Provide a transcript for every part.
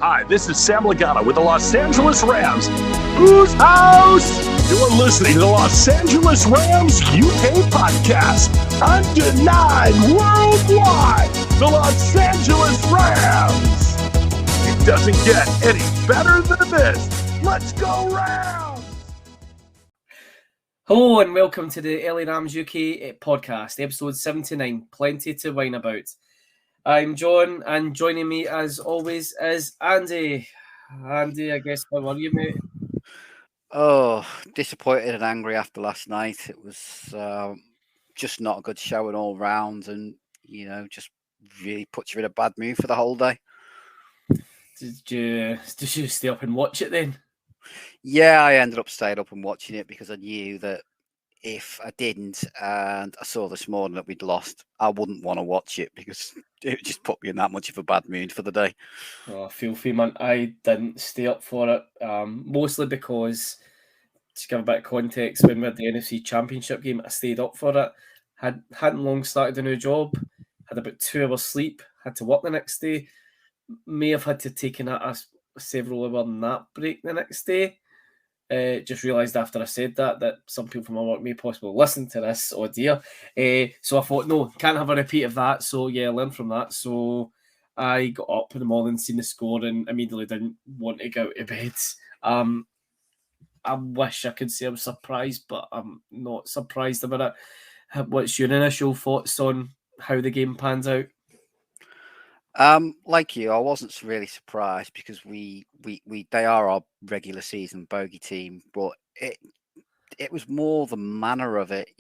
Hi, this is Sam Lagana with the Los Angeles Rams. Whose house? You're listening to the Los Angeles Rams UK podcast. Undenied worldwide. The Los Angeles Rams. It doesn't get any better than this. Let's go Rams! Hello and welcome to the LA Rams UK podcast, episode 79, Plenty to Whine About. I'm John, and joining me as always is Andy. Andy, I guess, how are you, mate? Oh, disappointed and angry after last night. It was just not a good showing all round, and just really puts you in a bad mood for the whole day. Did you stay up and watch it then? Yeah, I ended up staying up and watching it because I knew that if I didn't, and I saw this morning that we'd lost, I wouldn't want to watch it because it just put me in that much of a bad mood for the day. Oh, filthy, man. I didn't stay up for it, mostly because, to give a bit of context, when we had the NFC Championship game, I stayed up for it. Hadn't long started a new job, had about 2 hours sleep, had to work the next day, may have had to take a several hour nap break the next day. Just realised after I said that some people from my work may possibly listen to this. Oh dear. So I thought, no, can't have a repeat of that. So yeah, learn from that. So I got up in the morning, seen the score, and immediately didn't want to go out of bed. I wish I could say I'm surprised, but I'm not surprised about it. What's your initial thoughts on how the game pans out? Like you, I wasn't really surprised because they are our regular season bogey team, but it was more the manner of it.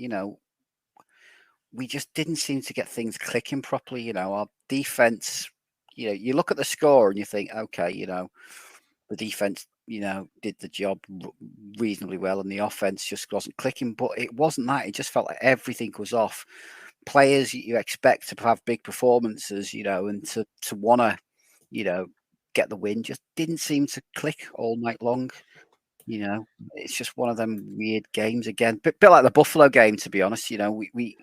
We just didn't seem to get things clicking properly. Our defense. You look at the score and you think, okay, the defense, did the job reasonably well, and the offense just wasn't clicking. But it wasn't that. It just felt like everything was off. Players you expect to have big performances, and to want to, get the win just didn't seem to click all night long. It's just one of them weird games again. Bit like the Buffalo game, to be honest. We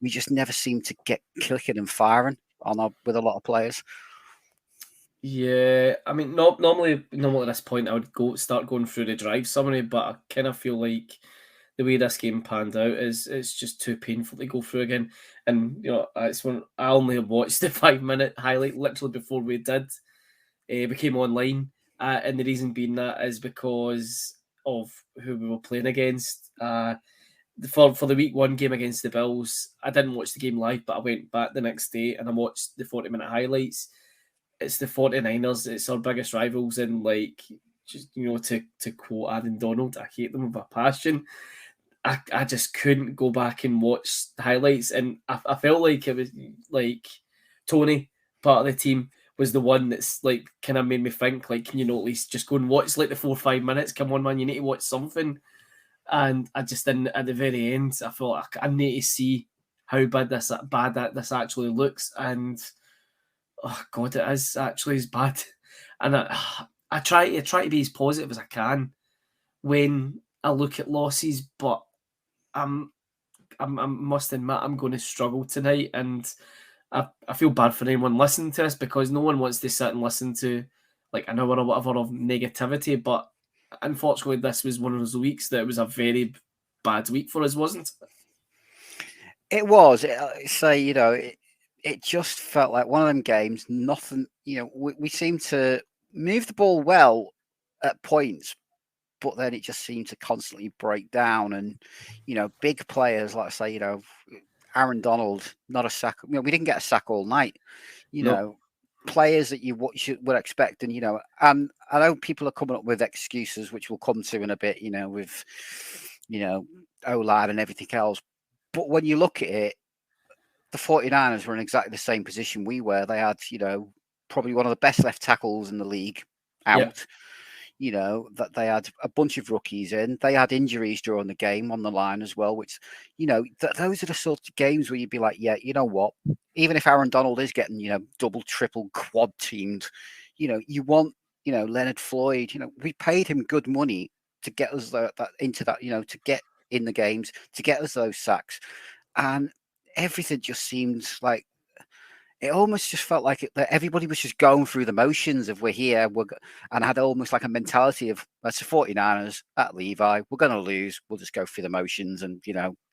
just never seem to get clicking and firing with a lot of players. Yeah, I mean, normally at this point I would start going through the drive summary, but I kind of feel like the way this game panned out is it's just too painful to go through again. And it's when I only watched the 5-minute highlight literally before we came online, and the reason being that is because of who we were playing against. For the week 1 game against the Bills, I didn't watch the game live, but I went back the next day and I watched the 40-minute highlights. It's the 49ers. It's our biggest rivals, and just to quote Adam Donald, I hate them with a passion. I just couldn't go back and watch the highlights, and I felt like it was like Tony, part of the team, was the one that's kind of made me think, can you at least just go and watch the 4 or 5 minutes? Come on, man, you need to watch something. And I just didn't. At the very end, I felt like I need to see how bad this actually looks, and oh god, it is actually as bad. And I try to be as positive as I can when I look at losses, but I must admit I'm going to struggle tonight, and I feel bad for anyone listening to this because no one wants to sit and listen to an hour or whatever of negativity. But unfortunately, this was one of those weeks that it was a very bad week for us, wasn't it? It was. It just felt like one of them games. Nothing. We seemed to move the ball well at points, but then it just seemed to constantly break down. And, big players, like I say, Aaron Donald, not a sack. We didn't get a sack all night. Players that you would expect. And, and I know people are coming up with excuses, which we'll come to in a bit, with, O-line and everything else. But when you look at it, the 49ers were in exactly the same position we were. They had, probably one of the best left tackles in the league out. Yeah. That they had a bunch of rookies in. They had injuries during the game on the line as well, which, those are the sorts of games where you'd be like, yeah, you know what? Even if Aaron Donald is getting, double, triple, quad teamed, you want, Leonard Floyd, we paid him good money to get us into that, to get in the games, to get us those sacks. And everything just seemed like it almost just felt like that everybody was just going through the motions of we're here, and had almost like a mentality of that's the 49ers at Levi, we're going to lose, we'll just go through the motions, and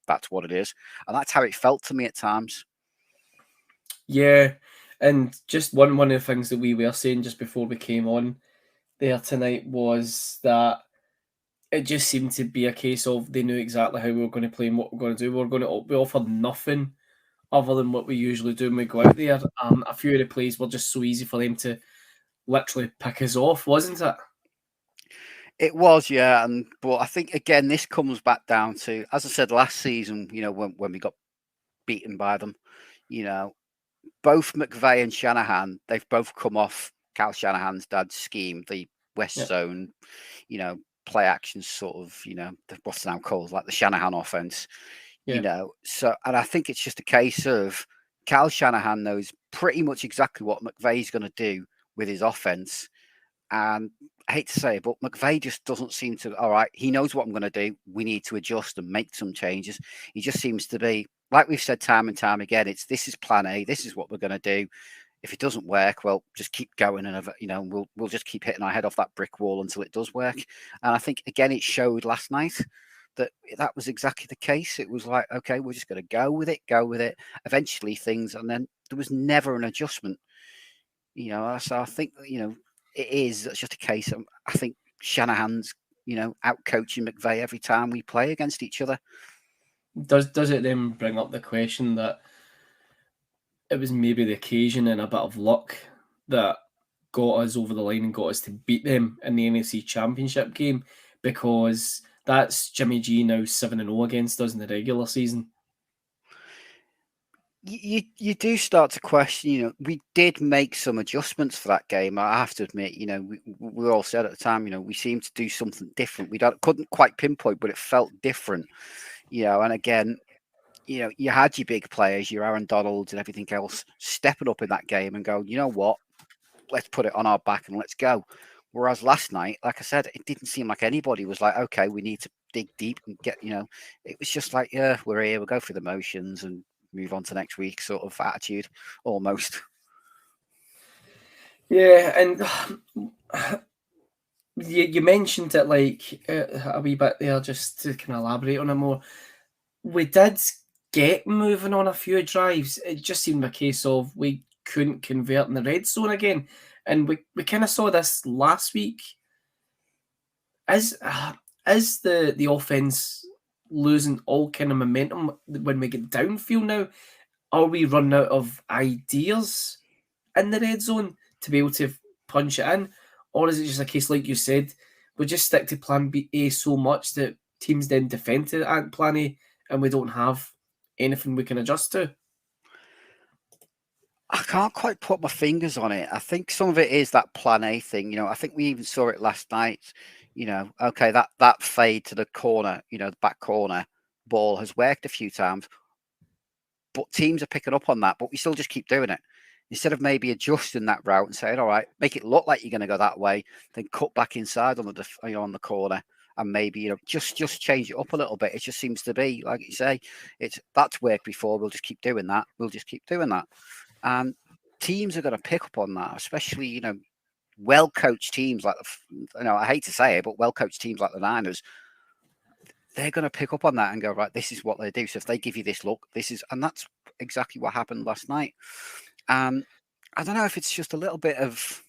that's what it is, and that's how it felt to me at times. Yeah, and just one of the things that we were saying just before we came on there tonight was that it just seemed to be a case of they knew exactly how we were going to play and what we were going to do. We offered nothing other than what we usually do when we go out there. A few of the plays were just so easy for them to literally pick us off, wasn't it? It was, yeah, but I think again this comes back down to, as I said last season, when we got beaten by them, both McVay and Shanahan, they've both come off Kyle Shanahan's dad's scheme, the West Zone, play action sort of, what's now called like the Shanahan offense, So, and I think it's just a case of Kyle Shanahan knows pretty much exactly what McVay's going to do with his offense. And I hate to say it, but McVay just doesn't seem to, all right, he knows what I'm going to do. We need to adjust and make some changes. He just seems to be, like we've said time and time again, this is plan A. This is what we're going to do. If it doesn't work, well, just keep going, and we'll just keep hitting our head off that brick wall until it does work. And I think again, it showed last night that was exactly the case. It was like, okay, we're just going to go with it. Eventually, and then there was never an adjustment. So I think it's just a case of, I think Shanahan's out coaching McVay every time we play against each other. Does it then bring up the question that it was maybe the occasion and a bit of luck that got us over the line and got us to beat them in the NFC Championship game? Because that's Jimmy G now 7-0 against us in the regular season. You do start to question, we did make some adjustments for that game. I have to admit, we all said at the time, we seemed to do something different. We couldn't quite pinpoint, but it felt different, and again, you had your big players, your Aaron Donalds and everything else stepping up in that game and go, you know what, let's put it on our back and let's go. Whereas last night, like I said, it didn't seem like anybody was like, okay, we need to dig deep and get, it was just like, yeah, we're here, we'll go through the motions and move on to next week sort of attitude, almost. Yeah, and you mentioned it like a wee bit there, just to kind of elaborate on it more. We did get moving on a few drives. It just seemed a case of we couldn't convert in the red zone again. And we kind of saw this last week. Is the offense losing all kind of momentum when we get downfield now? Are we running out of ideas in the red zone to be able to punch it in? Or is it just a case, like you said, we just stick to plan A so much that teams then defend to plan A and we don't have anything we can adjust to? I can't quite put my fingers on it. I think some of it is that plan A thing. I think we even saw it last night. Okay, that fade to the corner, the back corner ball has worked a few times, but teams are picking up on that, but we still just keep doing it. Instead of maybe adjusting that route and saying, all right, make it look like you're going to go that way, then cut back inside on the corner and maybe, just change it up a little bit. It just seems to be, like you say, that's worked before. We'll just keep doing that. And teams are going to pick up on that, especially, well-coached teams like I hate to say it, but well-coached teams like the Niners, they're going to pick up on that and go, right, this is what they do. So if they give you this look, and that's exactly what happened last night. I don't know if it's just a little bit of,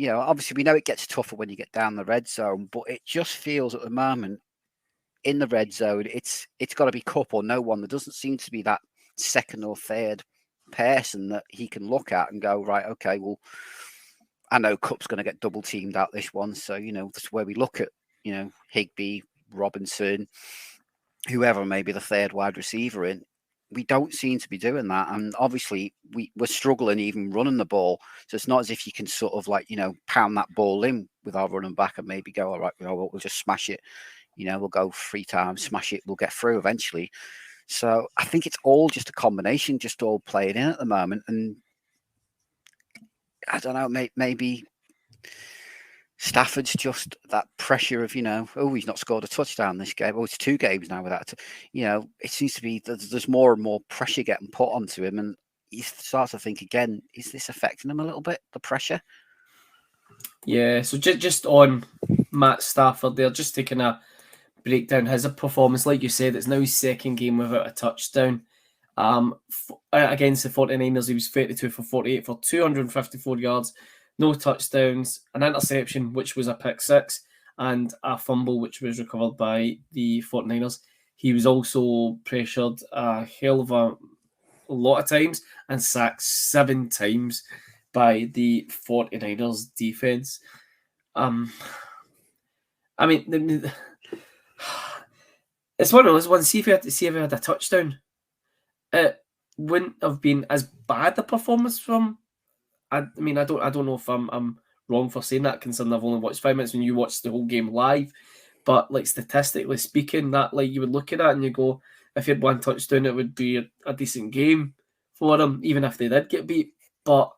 obviously we know it gets tougher when you get down the red zone, but it just feels at the moment in the red zone, it's got to be Kupp or no one. There doesn't seem to be that second or third person that he can look at and go, right, okay, well, I know Kupp's going to get double teamed out this one. So, that's where we look at, Higbee, Robinson, whoever may be the third wide receiver in. We don't seem to be doing that. And obviously we're struggling even running the ball. So it's not as if you can sort of like, pound that ball in with our running back and maybe go, all right, we'll just smash it. We'll go 3 times, smash it. We'll get through eventually. So I think it's all just a combination, just all playing in at the moment. And I don't know, maybe Stafford's just that pressure of, he's not scored a touchdown this game. Oh, it's 2 games now without, it seems to be there's more and more pressure getting put onto him. And you start to think again, is this affecting him a little bit, the pressure? Yeah, so just on Matt Stafford there, just taking a break down his performance. Like you said, it's now his second game without a touchdown. Against the 49ers, he was 32 for 48 for 254 yards, no touchdowns, an interception, which was a pick six, and a fumble, which was recovered by the 49ers. He was also pressured a hell of a lot of times and sacked 7 times by the 49ers defense. I mean, it's one of those ones. See if he had a touchdown, it wouldn't have been as bad a performance from. I mean, I don't know if I'm wrong for saying that, considering I've only watched 5 minutes when you watched the whole game live. But like statistically speaking, that like you would look at that and you go, if he had one touchdown, it would be a decent game for him, even if they did get beat. But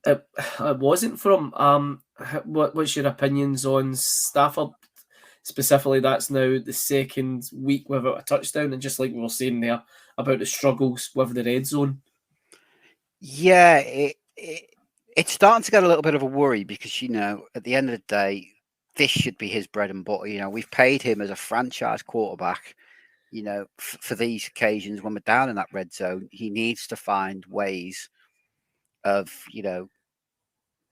it wasn't for him. What's your opinions on Stafford? Specifically, that's now the second week without a touchdown, and just like we were saying there about the struggles with the red zone. Yeah, it's starting to get a little bit of a worry because, you know, at the end of the day, this should be his bread and butter. You know, we've paid him as a franchise quarterback, you know, for these occasions when we're down in that red zone. He needs to find ways of, you know,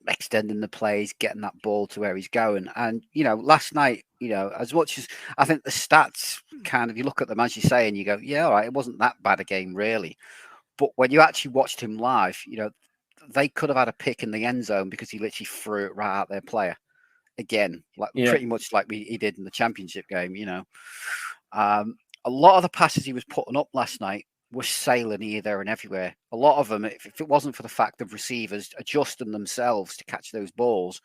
extending the plays, getting that ball to where he's going. And, you know, last night, you know, as much as I think the stats kind of, you look at them as you say, and you go, yeah, all right, it wasn't that bad a game, really. But when you actually watched him live, you know, they could have had a pick in the end zone because he literally threw it right out their player again, like pretty much like he did in the championship game, you know. A lot of the passes he was putting up last night were sailing here, there, and everywhere. A lot of them, if it wasn't for the fact of receivers adjusting themselves to catch those balls,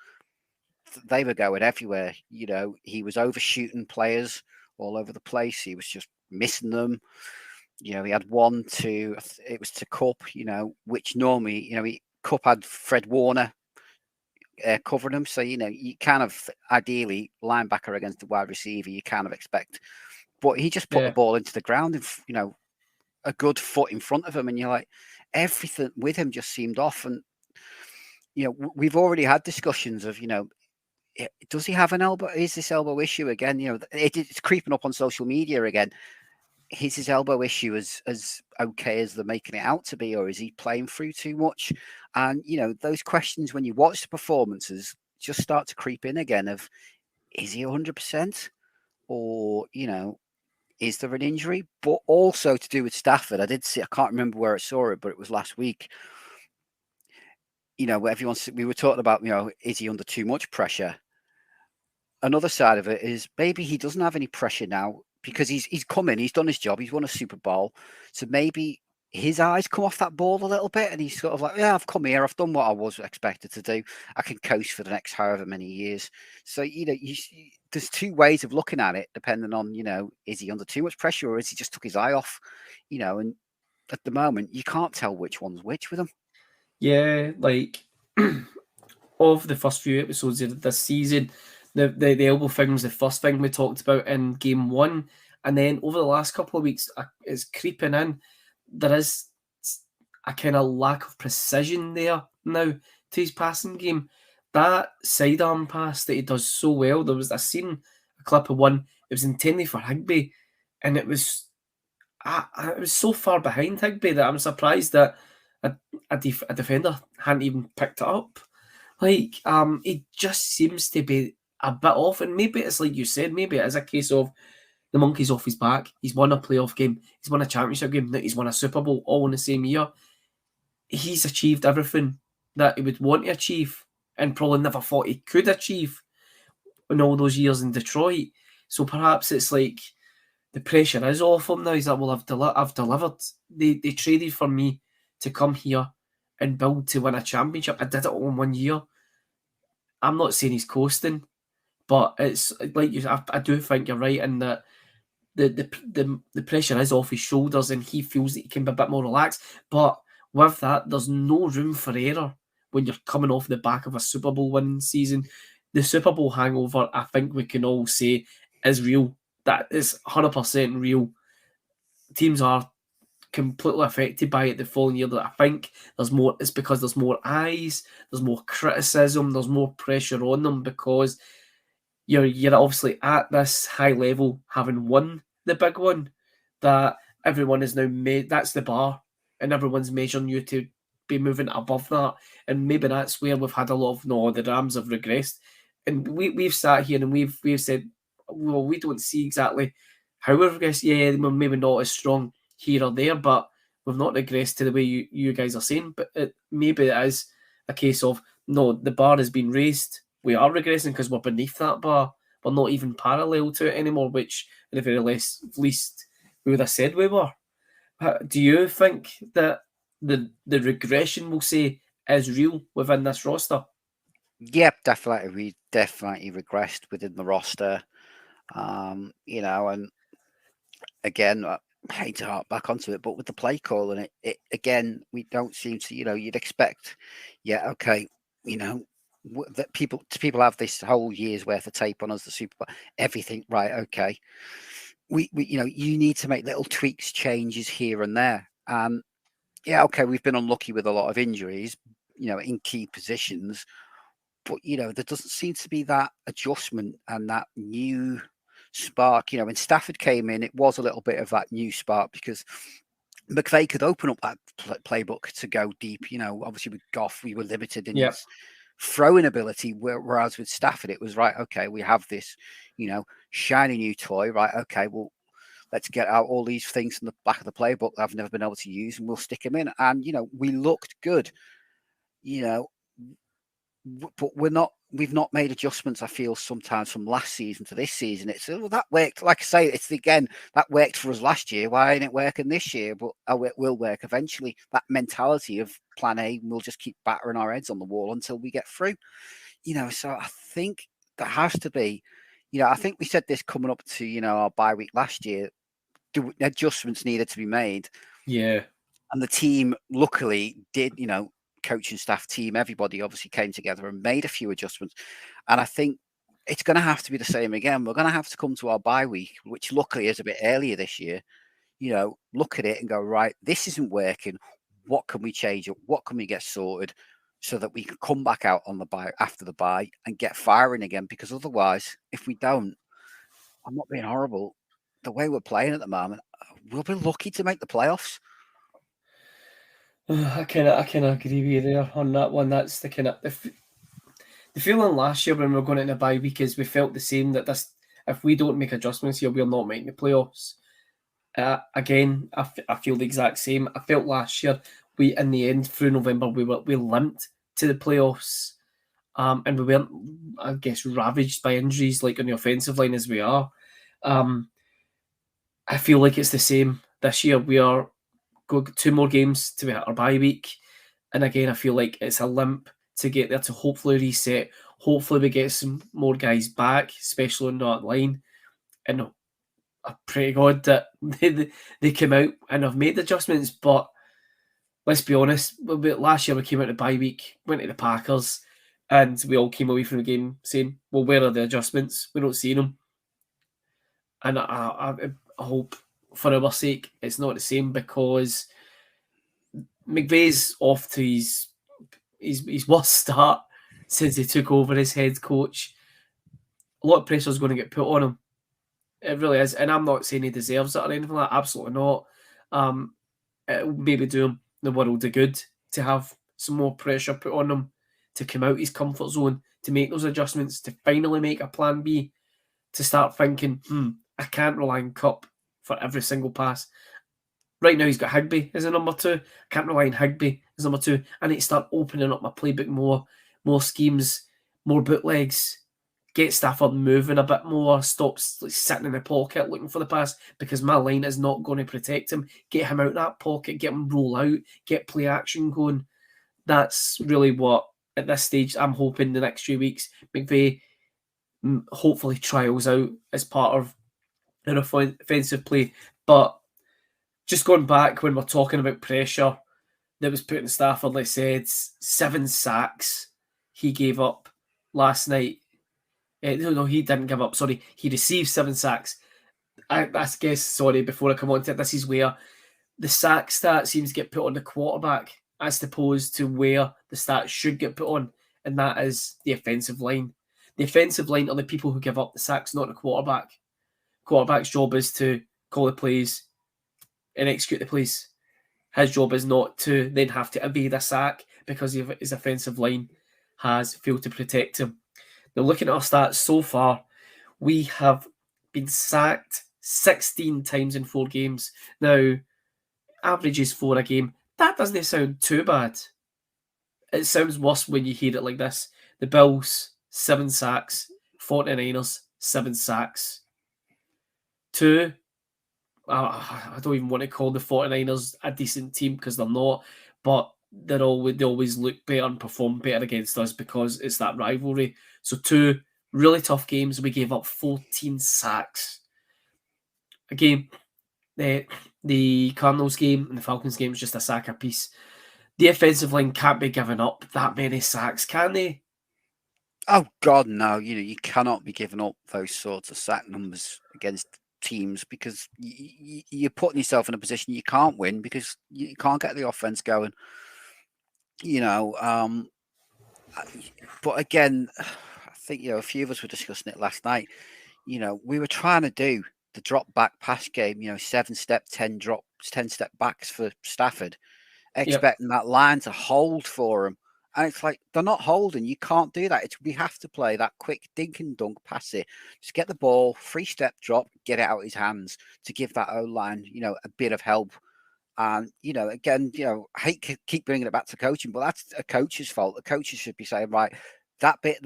they were going everywhere. You know, he was overshooting players all over the place. He was just missing them. You know, he had one to, it was to Cup, you know, which normally, you know, Cup had Fred Warner covering him. So, you know, you kind of, ideally, linebacker against the wide receiver, you kind of expect. But he just put the ball into the ground, and, you know, a good foot in front of him. And you're like, everything with him just seemed off. And, you know, we've already had discussions of, you know, does he have an elbow? Is this elbow issue again? You know, it's creeping up on social media again. Is his elbow issue as okay as they're making it out to be, or is he playing through too much? And, you know, those questions when you watch the performances just start to creep in again of, is he 100%? Or, you know, is there an injury? But also to do with Stafford, I did see, I can't remember where I saw it, but it was last week. You know, where we were talking about, you know, is he under too much pressure? Another side of it is maybe he doesn't have any pressure now because he's come in, he's done his job, he's won a Super Bowl. So maybe his eyes come off that ball a little bit and he's sort of like, yeah, I've come here, I've done what I was expected to do. I can coast for the next however many years. So, you know, there's two ways of looking at it, depending on, you know, is he under too much pressure or is he just took his eye off, you know, and at the moment, you can't tell which one's which with him. Yeah, like of the first few episodes of this season, the elbow thing was the first thing we talked about in game one. And then over the last couple of weeks, it's creeping in. There is a kind of lack of precision there now to his passing game. That sidearm pass that he does so well, I seen a clip of one, it was intended for Higbee, and it was so far behind Higbee that I'm surprised that a defender hadn't even picked it up. Like, it just seems to be a bit off, and maybe it's like you said, maybe it is a case of the monkey's off his back. He's won a playoff game, he's won a championship game, he's won a Super Bowl all in the same year. He's achieved everything that he would want to achieve and probably never thought he could achieve in all those years in Detroit. So perhaps it's like the pressure is off him now. He's like, well, I've delivered. They traded for me to come here and build to win a championship. I did it all in 1 year. I'm not saying he's coasting, but it's like I do think you're right in that the pressure is off his shoulders and he feels that he can be a bit more relaxed. But with that, there's no room for error when you're coming off the back of a Super Bowl winning season. The Super Bowl hangover, I think we can all say, is real. That is 100% real. Teams are completely affected by it the following year. That I think there's more. It's because there's more eyes, there's more criticism, there's more pressure on them because you're obviously at this high level, having won the big one, that everyone is now made. That's the bar, and everyone's measuring you to be moving above that. And maybe that's where we've had a lot of no, the Rams have regressed, and we've sat here and we've said, well, we don't see exactly how we've regressed. Yeah, we're maybe not as strong here or there, but we've not regressed to the way you guys are saying. But maybe it is a case of no, the bar has been raised. We are regressing because we're beneath that bar. We're not even parallel to it anymore, which at the very least we would have said we were. Do you think that the regression, we'll say, is real within this roster? Yeah, definitely. We definitely regressed within the roster. And again, I hate to harp back onto it, but with the play call and it again, we don't seem to, you'd expect, okay, that people have this whole year's worth of tape on us, the Super Bowl, everything, right? Okay, we you need to make little tweaks, changes here and there. Okay, we've been unlucky with a lot of injuries, in key positions, but there doesn't seem to be that adjustment and that new spark. When Stafford came in, it was a little bit of that new spark because McVay could open up that playbook to go deep. Obviously with Goff, we were limited in his throwing ability, whereas with Stafford, it was right. Okay, we have this, shiny new toy. Right. Okay, well, let's get out all these things from the back of the playbook that I've never been able to use, and we'll stick them in. And we looked good. But we've not made adjustments, I feel, sometimes from last season to this season. It's that worked, like I say, that worked for us last year. Why ain't it working this year? But it will work eventually. That mentality of plan A, we'll just keep battering our heads on the wall until we get through. So I think there has to be, I think we said this coming up to, our bye week last year, adjustments needed to be made. Yeah. And the team luckily did, coaching staff, team, everybody obviously came together and made a few adjustments. And I think it's going to have to be the same again. We're going to have to come to our bye week, which luckily is a bit earlier this year, look at it and go, right, this isn't working. What can we change? What can we get sorted so that we can come back out on the bye after the bye and get firing again? Because otherwise, if we don't, I'm not being horrible, the way we're playing at the moment, we'll be lucky to make the playoffs. I kind of agree with you there on that one. That's the kind of the feeling last year when we were going into the bye week is we felt the same, that if we don't make adjustments here, we're not making the playoffs. Again, I feel the exact same. I felt last year in the end through November we limped to the playoffs, and we weren't, I guess, ravaged by injuries like on the offensive line as we are. I feel like it's the same this year. We are got 2 more games to hit our bye week, and again, I feel like it's a limp to get there to hopefully reset. Hopefully, we get some more guys back, especially on that line. And I pray to God that they come out and have made the adjustments. But let's be honest, last year we came out of the bye week, went to the Packers, and we all came away from the game saying, well, where are the adjustments? We don't see them. And I hope, for our sake, it's not the same, because McVay's off to his worst start since he took over as head coach. A lot of pressure is going to get put on him. It really is. And I'm not saying he deserves it or anything like that. Absolutely not. It will maybe do him the world of good to have some more pressure put on him, to come out his comfort zone, to make those adjustments, to finally make a plan B, to start thinking, I can't rely on Cup for every single pass. Right now he's got Higbee as a number 2. Can't rely on Higbee as number 2. I need to start opening up my playbook more schemes, more bootlegs, get Stafford moving a bit more, stop sitting in the pocket looking for the pass, because my line is not going to protect him. Get him out of that pocket, get him roll out, get play action going. That's really what, at this stage, I'm hoping the next few weeks, McVay hopefully trials out as part of an offensive play. But just going back, when we're talking about pressure that was put in Stafford, like I said, 7 sacks he gave up last night. No, he didn't give up. Sorry, he received 7 sacks. I guess, sorry, before I come on to it, this is where the sack stat seems to get put on the quarterback as opposed to where the stats should get put on, and that is the offensive line. The offensive line are the people who give up the sacks, not the quarterback. Quarterback's job is to call the plays and execute the plays. His job is not to then have to evade a sack because his offensive line has failed to protect him. Now, looking at our stats so far, we have been sacked 16 times in 4 games. Now, average is 4 a game. That doesn't sound too bad. It sounds worse when you hear it like this. The Bills, 7 sacks. 49ers, 7 sacks. 2, I don't even want to call the 49ers a decent team because they're not, but they always look better and perform better against us because it's that rivalry. So 2 really tough games. We gave up 14 sacks. Again, the Cardinals game and the Falcons game was just a sack apiece. The offensive line can't be giving up that many sacks, can they? Oh God, no! You cannot be giving up those sorts of sack numbers against teams because you're putting yourself in a position you can't win because you can't get the offense going. But again, I think a few of us were discussing it last night. We were trying to do the drop back pass game. 7-step, 10 drops, 10-step backs for Stafford, expecting that line to hold for him. And it's like, they're not holding. You can't do that. We have to play that quick dink and dunk pass it. Just get the ball, 3-step drop, get it out of his hands to give that O-line, a bit of help. And, again, I hate keep bringing it back to coaching, but that's a coach's fault. The coaches should be saying, right, that bit,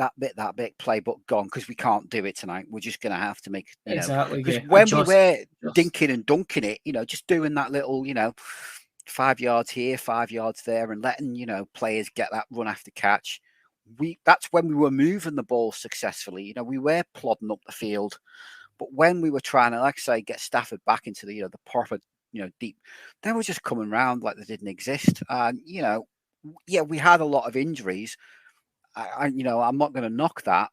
play, but gone because we can't do it tonight. We're just going to have to make, exactly. Because when we were dinking and dunking it, just doing that little, 5 yards here, 5 yards there, and letting players get that run after catch. That's when we were moving the ball successfully. We were plodding up the field, but when we were trying to, like I say, get Stafford back into the the proper deep, they were just coming around like they didn't exist. And we had a lot of injuries. I'm not going to knock that,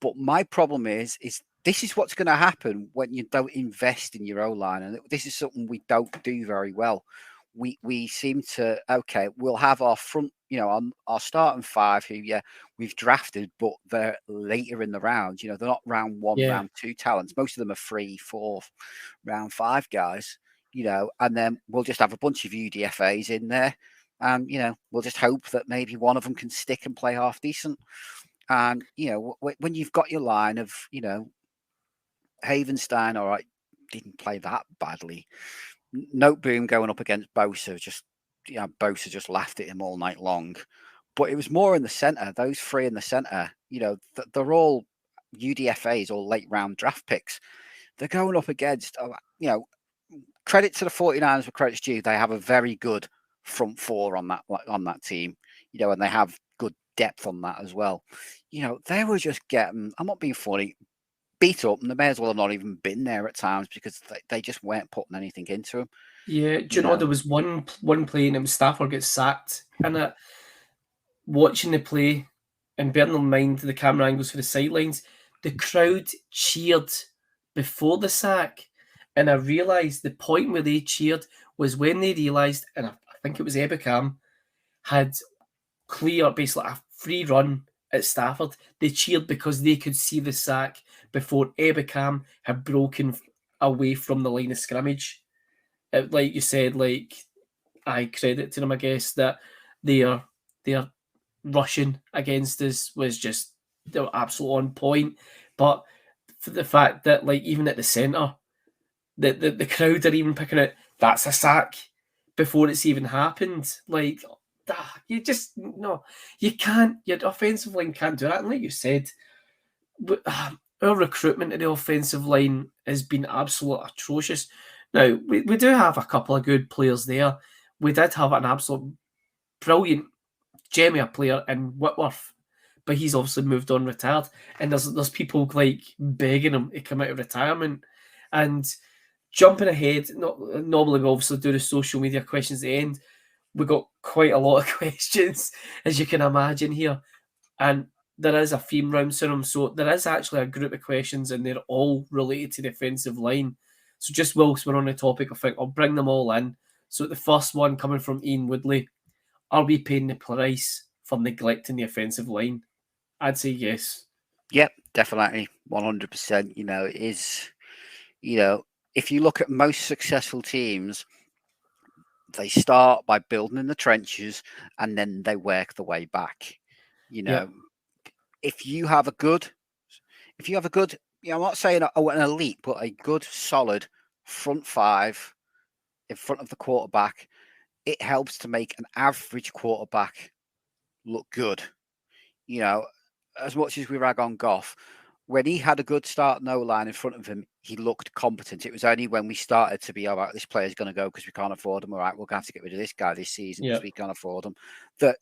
but my problem is this is what's going to happen when you don't invest in your O-line, and this is something we don't do very well. We seem to, we'll have our front, our starting 5 who, we've drafted, but they're later in the round. They're not round 1, round 2 talents. Most of them are 3, 4, round 5 guys, and then we'll just have a bunch of UDFAs in there. And, we'll just hope that maybe one of them can stick and play half decent. And, when you've got your line of, Havenstein, all right, didn't play that badly. Noteboom going up against Bosa, Bosa just laughed at him all night long. But it was more in the centre. Those 3 in the centre, they're all UDFAs or late round draft picks. They're going up against, credit to the 49ers for credit's due. They have a very good front 4 on that team, and they have good depth on that as well. They were just getting, I'm not being funny, beat up, and they may as well have not even been there at times because they just weren't putting anything into them. Yeah, do you know there was one play and it was Stafford gets sacked, and watching the play and bearing in mind the camera angles for the sidelines, the crowd cheered before the sack, and I realised the point where they cheered was when they realised, and I think it was Ebicam, had clear, basically a free run at Stafford. They cheered because they could see the sack before Ebicam had broken away from the line of scrimmage. Like you said, I credit to them, I guess, that their rushing against us was just absolute on point. But for the fact that, even at the centre, the crowd are even picking out, that's a sack before it's even happened. You just, no, you can't, your offensive line can't do that. And like you said, our recruitment in the offensive line has been absolutely atrocious. Now, we do have a couple of good players there. We did have an absolute brilliant Gemia player in Whitworth, but he's obviously moved on, retired. And there's people begging him to come out of retirement. And jumping ahead, normally we obviously do the social media questions at the end. We got quite a lot of questions, as you can imagine here. And there is a theme round to them. So there is actually a group of questions, and they're all related to the offensive line. So just whilst we're on the topic, I think I'll bring them all in So the first one coming from Ian Woodley, are we paying the price for neglecting the offensive line? I'd say yes. Yep, definitely, 100%. It is. If you look at most successful teams, they start by building in the trenches and then they work the way back. Yep. If you have a good, I'm not saying an elite, but a good, solid front five in front of the quarterback, it helps to make an average quarterback look good. As much as we rag on Goff, when he had a good start no line in front of him, he looked competent. It was only when we started to be, all right, this player's going to go because we can't afford him. All right, we're going to have to get rid of this guy this season because we can't afford him. That,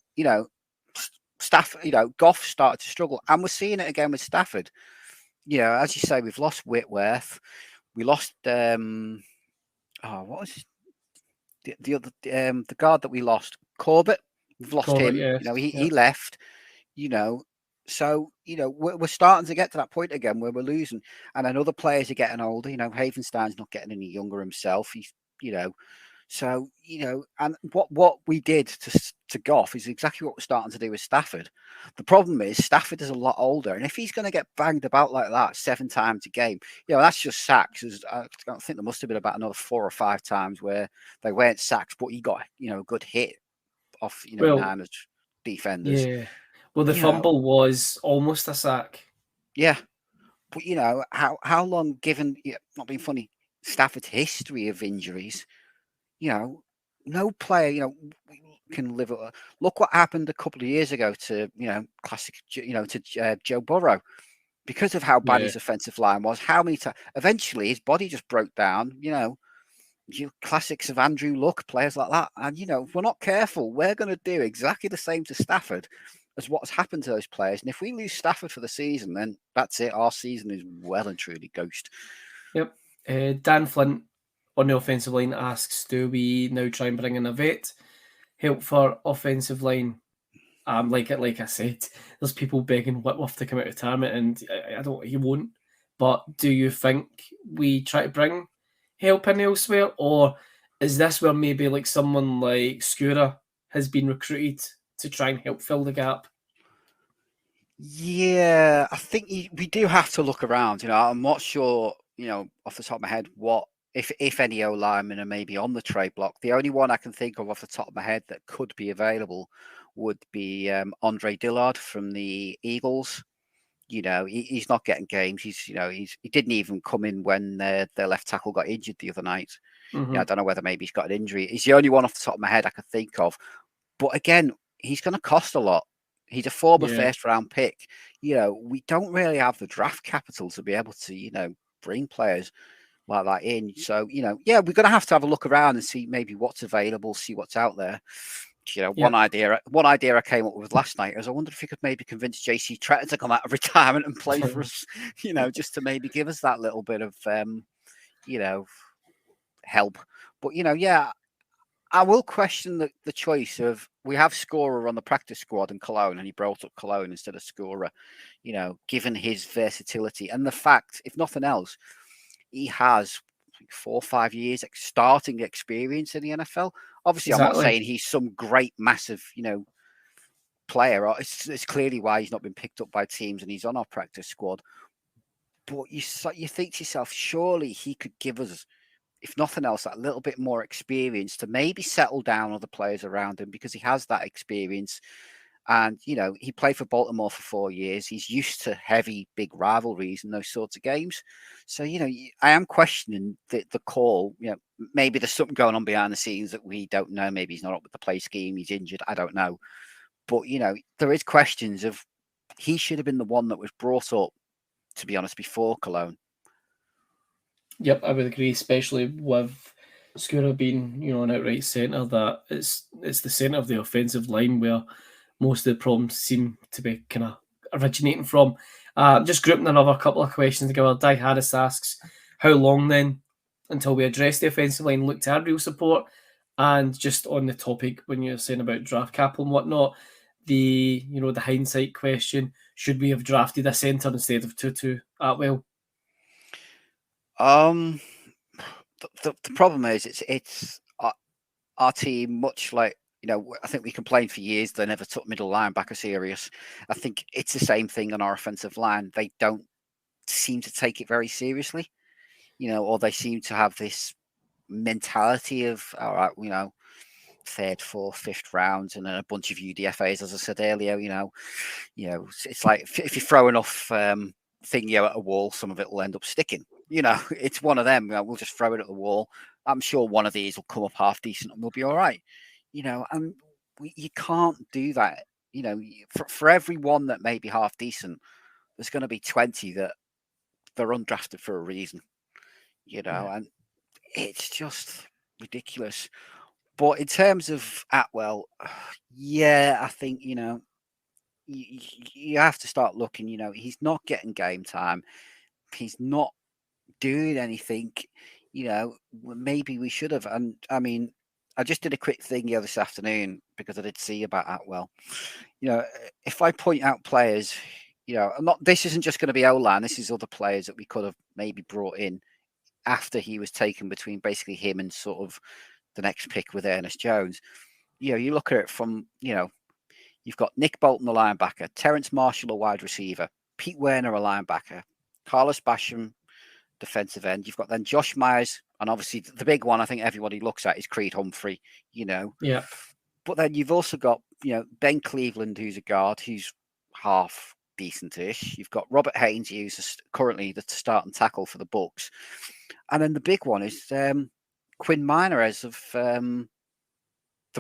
Goff started to struggle. And we're seeing it again with Stafford. As you say, we've lost Whitworth. We lost, what was the other, the guard that we lost? Corbett. We've lost him. Yes. He left. So, we're starting to get to that point again where we're losing. And then other players are getting older. Havenstein's not getting any younger himself. He's, and what we did to Goff is exactly what we're starting to do with Stafford. The problem is Stafford is a lot older. And if he's going to get banged about like that 7 times a game, that's just sacks. I think there must have been about another 4 or 5 times where they weren't sacks, but he got, a good hit off, Niners defenders. Yeah. Well, the fumble was almost a sack. Yeah. But, how long, given, not being funny, Stafford's history of injuries, no player, can live. Look what happened a couple of years ago to, classic, to Joe Burrow. Because of how bad his offensive line was, how many times, eventually his body just broke down, classics of Andrew Luck, players like that. And, if we're not careful, we're going to do exactly the same to Stafford as what's happened to those players. And if we lose Stafford for the season, then that's it. Our season is well and truly ghost. Yep. Dan Flint on the offensive line asks, do we now try and bring in a vet? Help for offensive line. Like I said, there's people begging Whitworth to come out of retirement, and he won't. But do you think we try to bring help in elsewhere, or is this where maybe like someone like Skura has been recruited to try and help fill the gap? Yeah, I think we do have to look around. I'm not sure, off the top of my head, what if any O linemen are maybe on the trade block. The only one I can think of off the top of my head that could be available would be Andre Dillard from the Eagles. He's not getting games. He didn't even come in when their left tackle got injured the other night. Mm-hmm. I don't know whether maybe he's got an injury. He's the only one off the top of my head I could think of. But again, he's going to cost a lot. He's a former first round pick. We don't really have the draft capital to be able to, bring players like that in. So, we're going to have a look around and see maybe what's available, see what's out there. One idea I came up with last night is I wonder if you could maybe convince JC Tretter to come out of retirement and play for us, just to maybe give us that little bit of, help. But, I will question the choice of, we have Scorer on the practice squad in Cologne, and he brought up Cologne instead of Scorer, given his versatility and the fact, if nothing else, he has 4 or 5 years starting experience in the NFL. Obviously, exactly. I'm not saying he's some great, massive, player. It's clearly why he's not been picked up by teams and he's on our practice squad. But you think to yourself, surely he could give us, if nothing else, that little bit more experience to maybe settle down other players around him, because he has that experience. And, he played for Baltimore for 4 years. He's used to heavy, big rivalries and those sorts of games. So, I am questioning the call. Maybe there's something going on behind the scenes that we don't know. Maybe he's not up with the play scheme. He's injured. I don't know. But, there is questions of, he should have been the one that was brought up, to be honest, before Cologne. Yep, I would agree, especially with Skura being, an outright centre, that it's the centre of the offensive line where most of the problems seem to be kind of originating from. Just grouping another couple of questions together. Di Harris asks, how long then until we address the offensive line, look to add real support? And just on the topic, when you're saying about draft capital and whatnot, the hindsight question, should we have drafted a centre instead of Tutu Atwell? The problem is it's our team, much like, I think we complained for years they never took middle linebacker serious. I think it's the same thing on our offensive line. They don't seem to take it very seriously, or they seem to have this mentality of, all right, third, fourth, fifth rounds and a bunch of UDFAs, as I said earlier. It's like if you throw enough thing at a wall, some of it will end up sticking. It's one of them. We'll just throw it at the wall. I'm sure one of these will come up half decent and we'll be all right. And you can't do that. For every one that may be half decent, there's going to be 20 that they're undrafted for a reason. And it's just ridiculous. But in terms of Atwell, I think, you have to start looking, he's not getting game time. He's not doing anything, maybe we should have. And I mean, I just did a quick thing here this afternoon because I did see about Atwell. If I point out players, this isn't just going to be O-line, this is other players that we could have maybe brought in after he was taken, between basically him and sort of the next pick with Ernest Jones. You look at it from, you've got Nick Bolton, the linebacker, Terrence Marshall, a wide receiver, Pete Werner, a linebacker, Carlos Basham, defensive end. You've got then Josh Myers, and obviously the big one I think everybody looks at is Creed Humphrey, Yeah. But then you've also got, Ben Cleveland, who's a guard, who's half decent-ish. You've got Robert Haynes, who's currently the starting tackle for the Bucks. And then the big one is Quinn Miners of the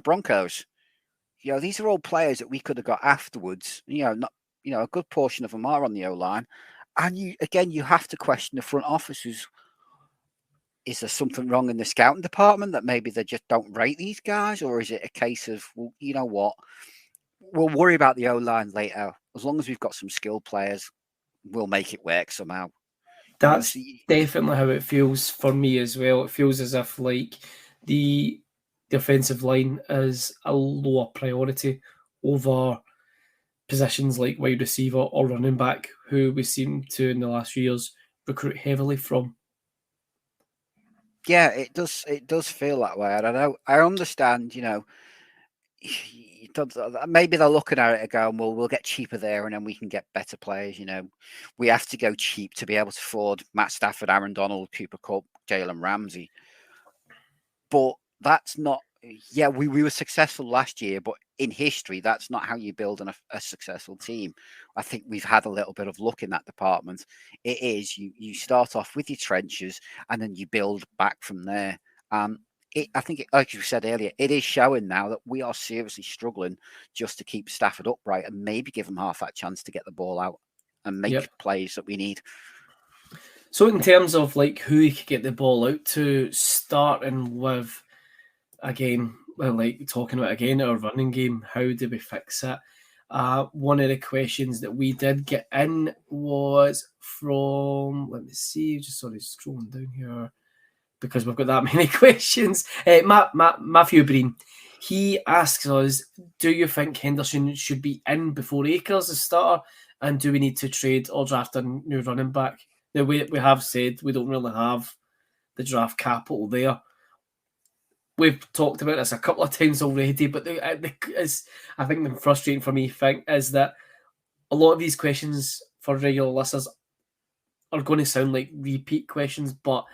Broncos. These are all players that we could have got afterwards. Not a good portion of them are on the O-line. And you have to question the front officers. Is there something wrong in the scouting department that maybe they just don't rate these guys? Or is it a case of, well, you know what? We'll worry about the O-line later. As long as we've got some skilled players, we'll make it work somehow. That's definitely how it feels for me as well. It feels as if like the offensive line is a lower priority over positions like wide receiver or running back, who we seem to in the last few years recruit heavily from. Yeah, it does feel that way. And I understand, maybe they're looking at it and going, well, we'll get cheaper there and then we can get better players. We have to go cheap to be able to afford Matt Stafford, Aaron Donald, Cooper Kupp, Jalen Ramsey. But that's not, we were successful last year, but in history, that's not how you build a successful team. I think we've had a little bit of luck in that department. It is, you start off with your trenches and then you build back from there. I think, like you said earlier, it is showing now that we are seriously struggling just to keep Stafford upright and maybe give him half that chance to get the ball out and make plays that we need. So in terms of like who he could get the ball out to, starting with, again, like talking about again our running game, how do we fix it? One of the questions that we did get in was from, let me see, just scrolling down here because we've got that many questions. Matthew Breen, he asks us, do you think Henderson should be in before Akers as starter, and do we need to trade or draft a new running back? Now, we have said we don't really have the draft capital there. We've talked about this a couple of times already, but I think the frustrating for me thing is that a lot of these questions for regular listeners are going to sound like repeat questions, but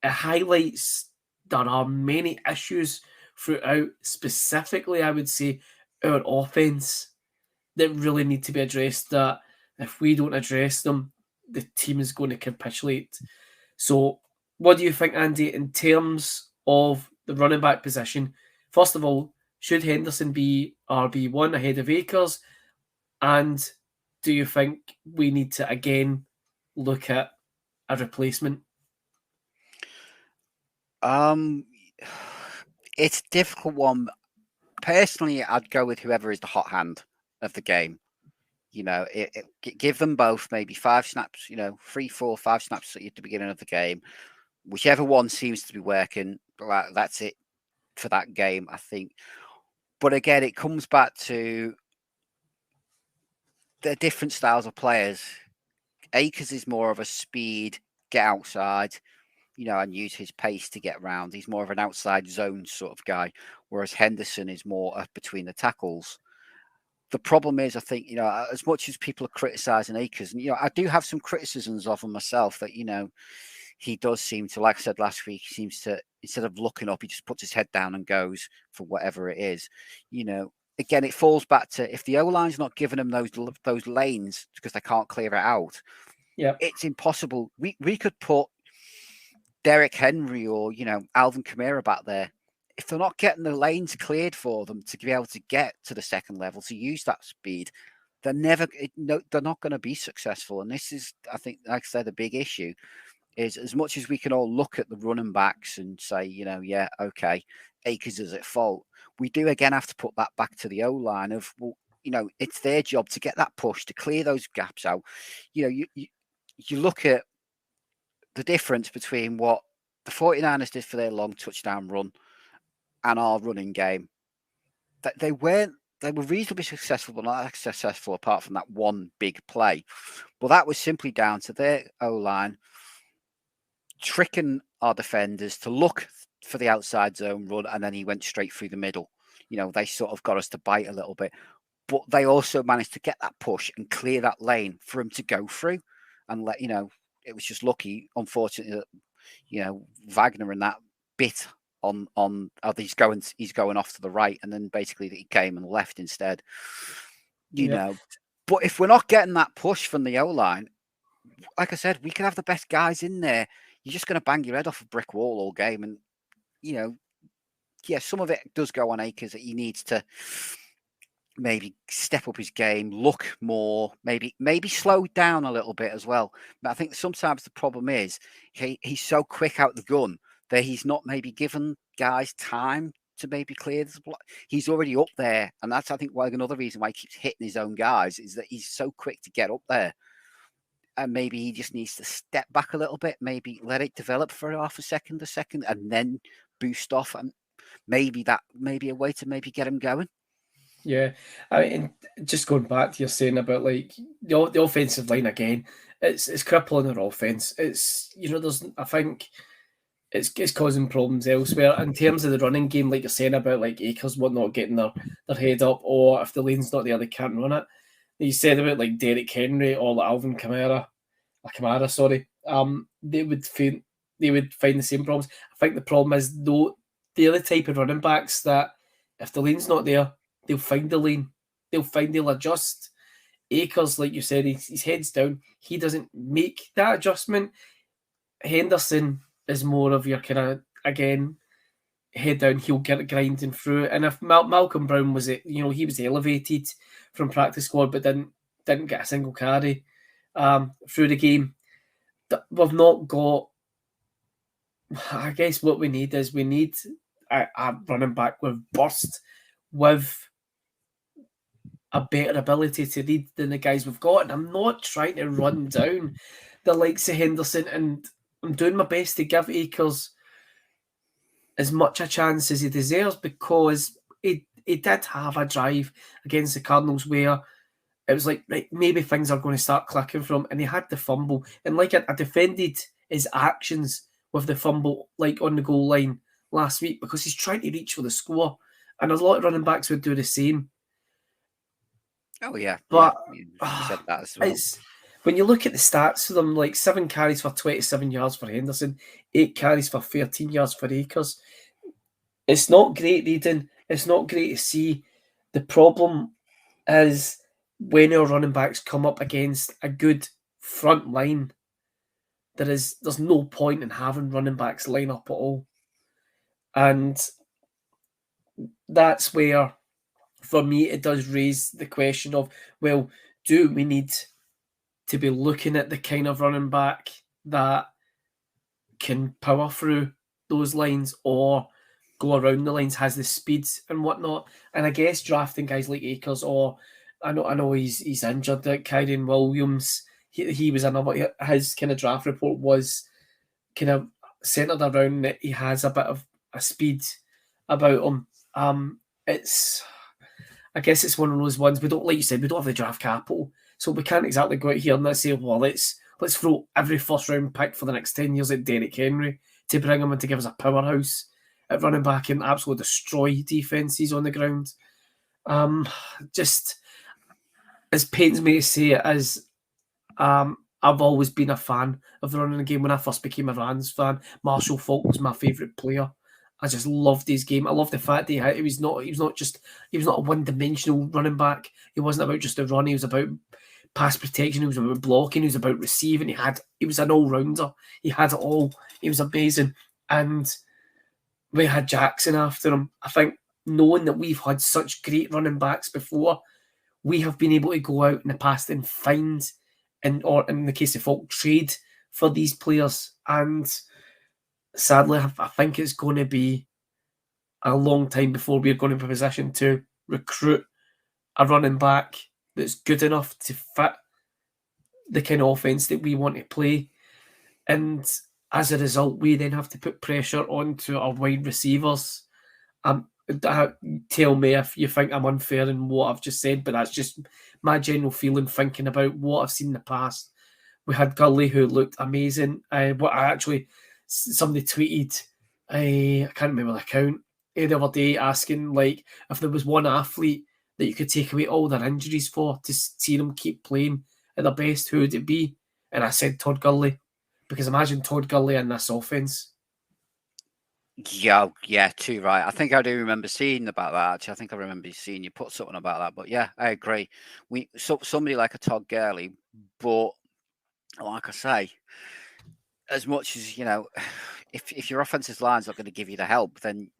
it highlights there are many issues throughout, specifically, I would say, our offense that really need to be addressed, that if we don't address them, the team is going to capitulate. So what do you think, Andy, in terms of the running back position? First of all, should Henderson be RB1 ahead of Akers? And do you think we need to again look at a replacement? It's a difficult one. Personally, I'd go with whoever is the hot hand of the game. Give them both maybe 5 snaps, 3, 4, 5 snaps at the beginning of the game. Whichever one seems to be working, that's it for that game, I think. But again, it comes back to the different styles of players. Akers is more of a speed, get outside, and use his pace to get round. He's more of an outside zone sort of guy, whereas Henderson is more between the tackles. The problem is, I think, as much as people are criticising Akers, and, I do have some criticisms of him myself, that, he does seem to, like I said last week, he seems to, instead of looking up, he just puts his head down and goes for whatever it is. Again, it falls back to, if the O-line's not giving them those lanes because they can't clear it out, it's impossible. We could put Derek Henry or, Alvin Kamara back there. If they're not getting the lanes cleared for them to be able to get to the second level, to use that speed, they're not going to be successful. And this is, I think, like I said, the big issue is, as much as we can all look at the running backs and say, okay, Akers is at fault, we do again have to put that back to the O-line of, well, it's their job to get that push, to clear those gaps out. You look at the difference between what the 49ers did for their long touchdown run and our running game. That they were reasonably successful, but not successful apart from that one big play. But that was simply down to their O-line tricking our defenders to look for the outside zone run, and then he went straight through the middle. They sort of got us to bite a little bit, but they also managed to get that push and clear that lane for him to go through. And it was just lucky, unfortunately, that, Wagner and that bit on he's going off to the right, and then basically he came and left instead. But if we're not getting that push from the O-line, like I said, we can have the best guys in there. You're just going to bang your head off a brick wall all game. And, some of it does go on Akers, that he needs to maybe step up his game, look more, maybe slow down a little bit as well. But I think sometimes the problem is he's so quick out the gun that he's not maybe given guys time to maybe clear the block. He's already up there. And that's, I think, another reason why he keeps hitting his own guys, is that he's so quick to get up there. And maybe he just needs to step back a little bit, maybe let it develop for half a second, and then boost off. And maybe a way to maybe get him going. Yeah. I mean, just going back to your saying about like the offensive line again, it's crippling their offense. It's, I think it's causing problems elsewhere. In terms of the running game, like you're saying about like Akers not getting their head up, or if the lane's not there, they can't run it. You said about like Derek Henry or like Alvin Kamara, they would find the same problems. I think the problem is, though, they're the type of running backs that if the lane's not there, they'll find the lane. They'll adjust. Akers, like you said, his head's down. He doesn't make that adjustment. Henderson is more of your kind of, again, head down, he'll get it grinding through. And if Malcolm Brown was it, he was elevated from practice squad, but didn't get a single carry through the game. We've not got. I guess what we need is a running back with burst, with a better ability to read than the guys we've got. And I'm not trying to run down the likes of Henderson, and I'm doing my best to give Akers as much a chance as he deserves, because he did have a drive against the Cardinals where it was like, right, maybe things are going to start clicking for him, and he had the fumble. And like I defended his actions with the fumble, like on the goal line last week, because he's trying to reach for the score, and a lot of running backs would do the same. Oh yeah, but you said that as well. When you look at the stats for them, like 7 carries for 27 yards for Henderson, 8 carries for 13 yards for Akers. It's not great reading. It's not great to see. The problem is when our running backs come up against a good front line, there's no point in having running backs line up at all. And that's where, for me, it does raise the question of, well, do we need to be looking at the kind of running back that can power through those lines or go around the lines, has the speeds and whatnot? And I guess drafting guys like Akers, or I know he's injured, that Kyren Williams, he was another, his kind of draft report was kind of centered around that he has a bit of a speed about him. I guess it's one of those ones, we don't, like you said, we don't have the draft capital, so we can't exactly go out here and say, well, let's Let's throw every first round pick for the next 10 years at Derrick Henry to bring him in to give us a powerhouse at running back and absolutely destroy defences on the ground. Just as pains me to say it, as I've always been a fan of the running game. When I first became a Rams fan, Marshall Faulk was my favourite player. I just loved his game. I loved the fact that he was not a one-dimensional running back. He wasn't about just a run. He was about pass protection. He was about blocking. He was about receiving. He was an all-rounder. He had it all. He was amazing. And we had Jackson after him. I think knowing that we've had such great running backs before, we have been able to go out in the past and find, or in the case of Faulk, trade for these players. And sadly, I think it's going to be a long time before we're going to be in a position to recruit a running back that's good enough to fit the kind of offense that we want to play. And as a result, we then have to put pressure onto our wide receivers. Tell me if you think I'm unfair in what I've just said, but that's just my general feeling thinking about what I've seen in the past. We had Gully, who looked amazing. Somebody tweeted, I can't remember the account, the other day asking like if there was one athlete that you could take away all their injuries for to see them keep playing at their best, who would it be? And I said Todd Gurley, because imagine Todd Gurley in this offense. Yeah, too right. I think I do remember seeing about that. Actually, I think I remember seeing you put something about that. But yeah, I agree. Somebody like a Todd Gurley, but like I say, as much as if your offensive line's not going to give you the help, then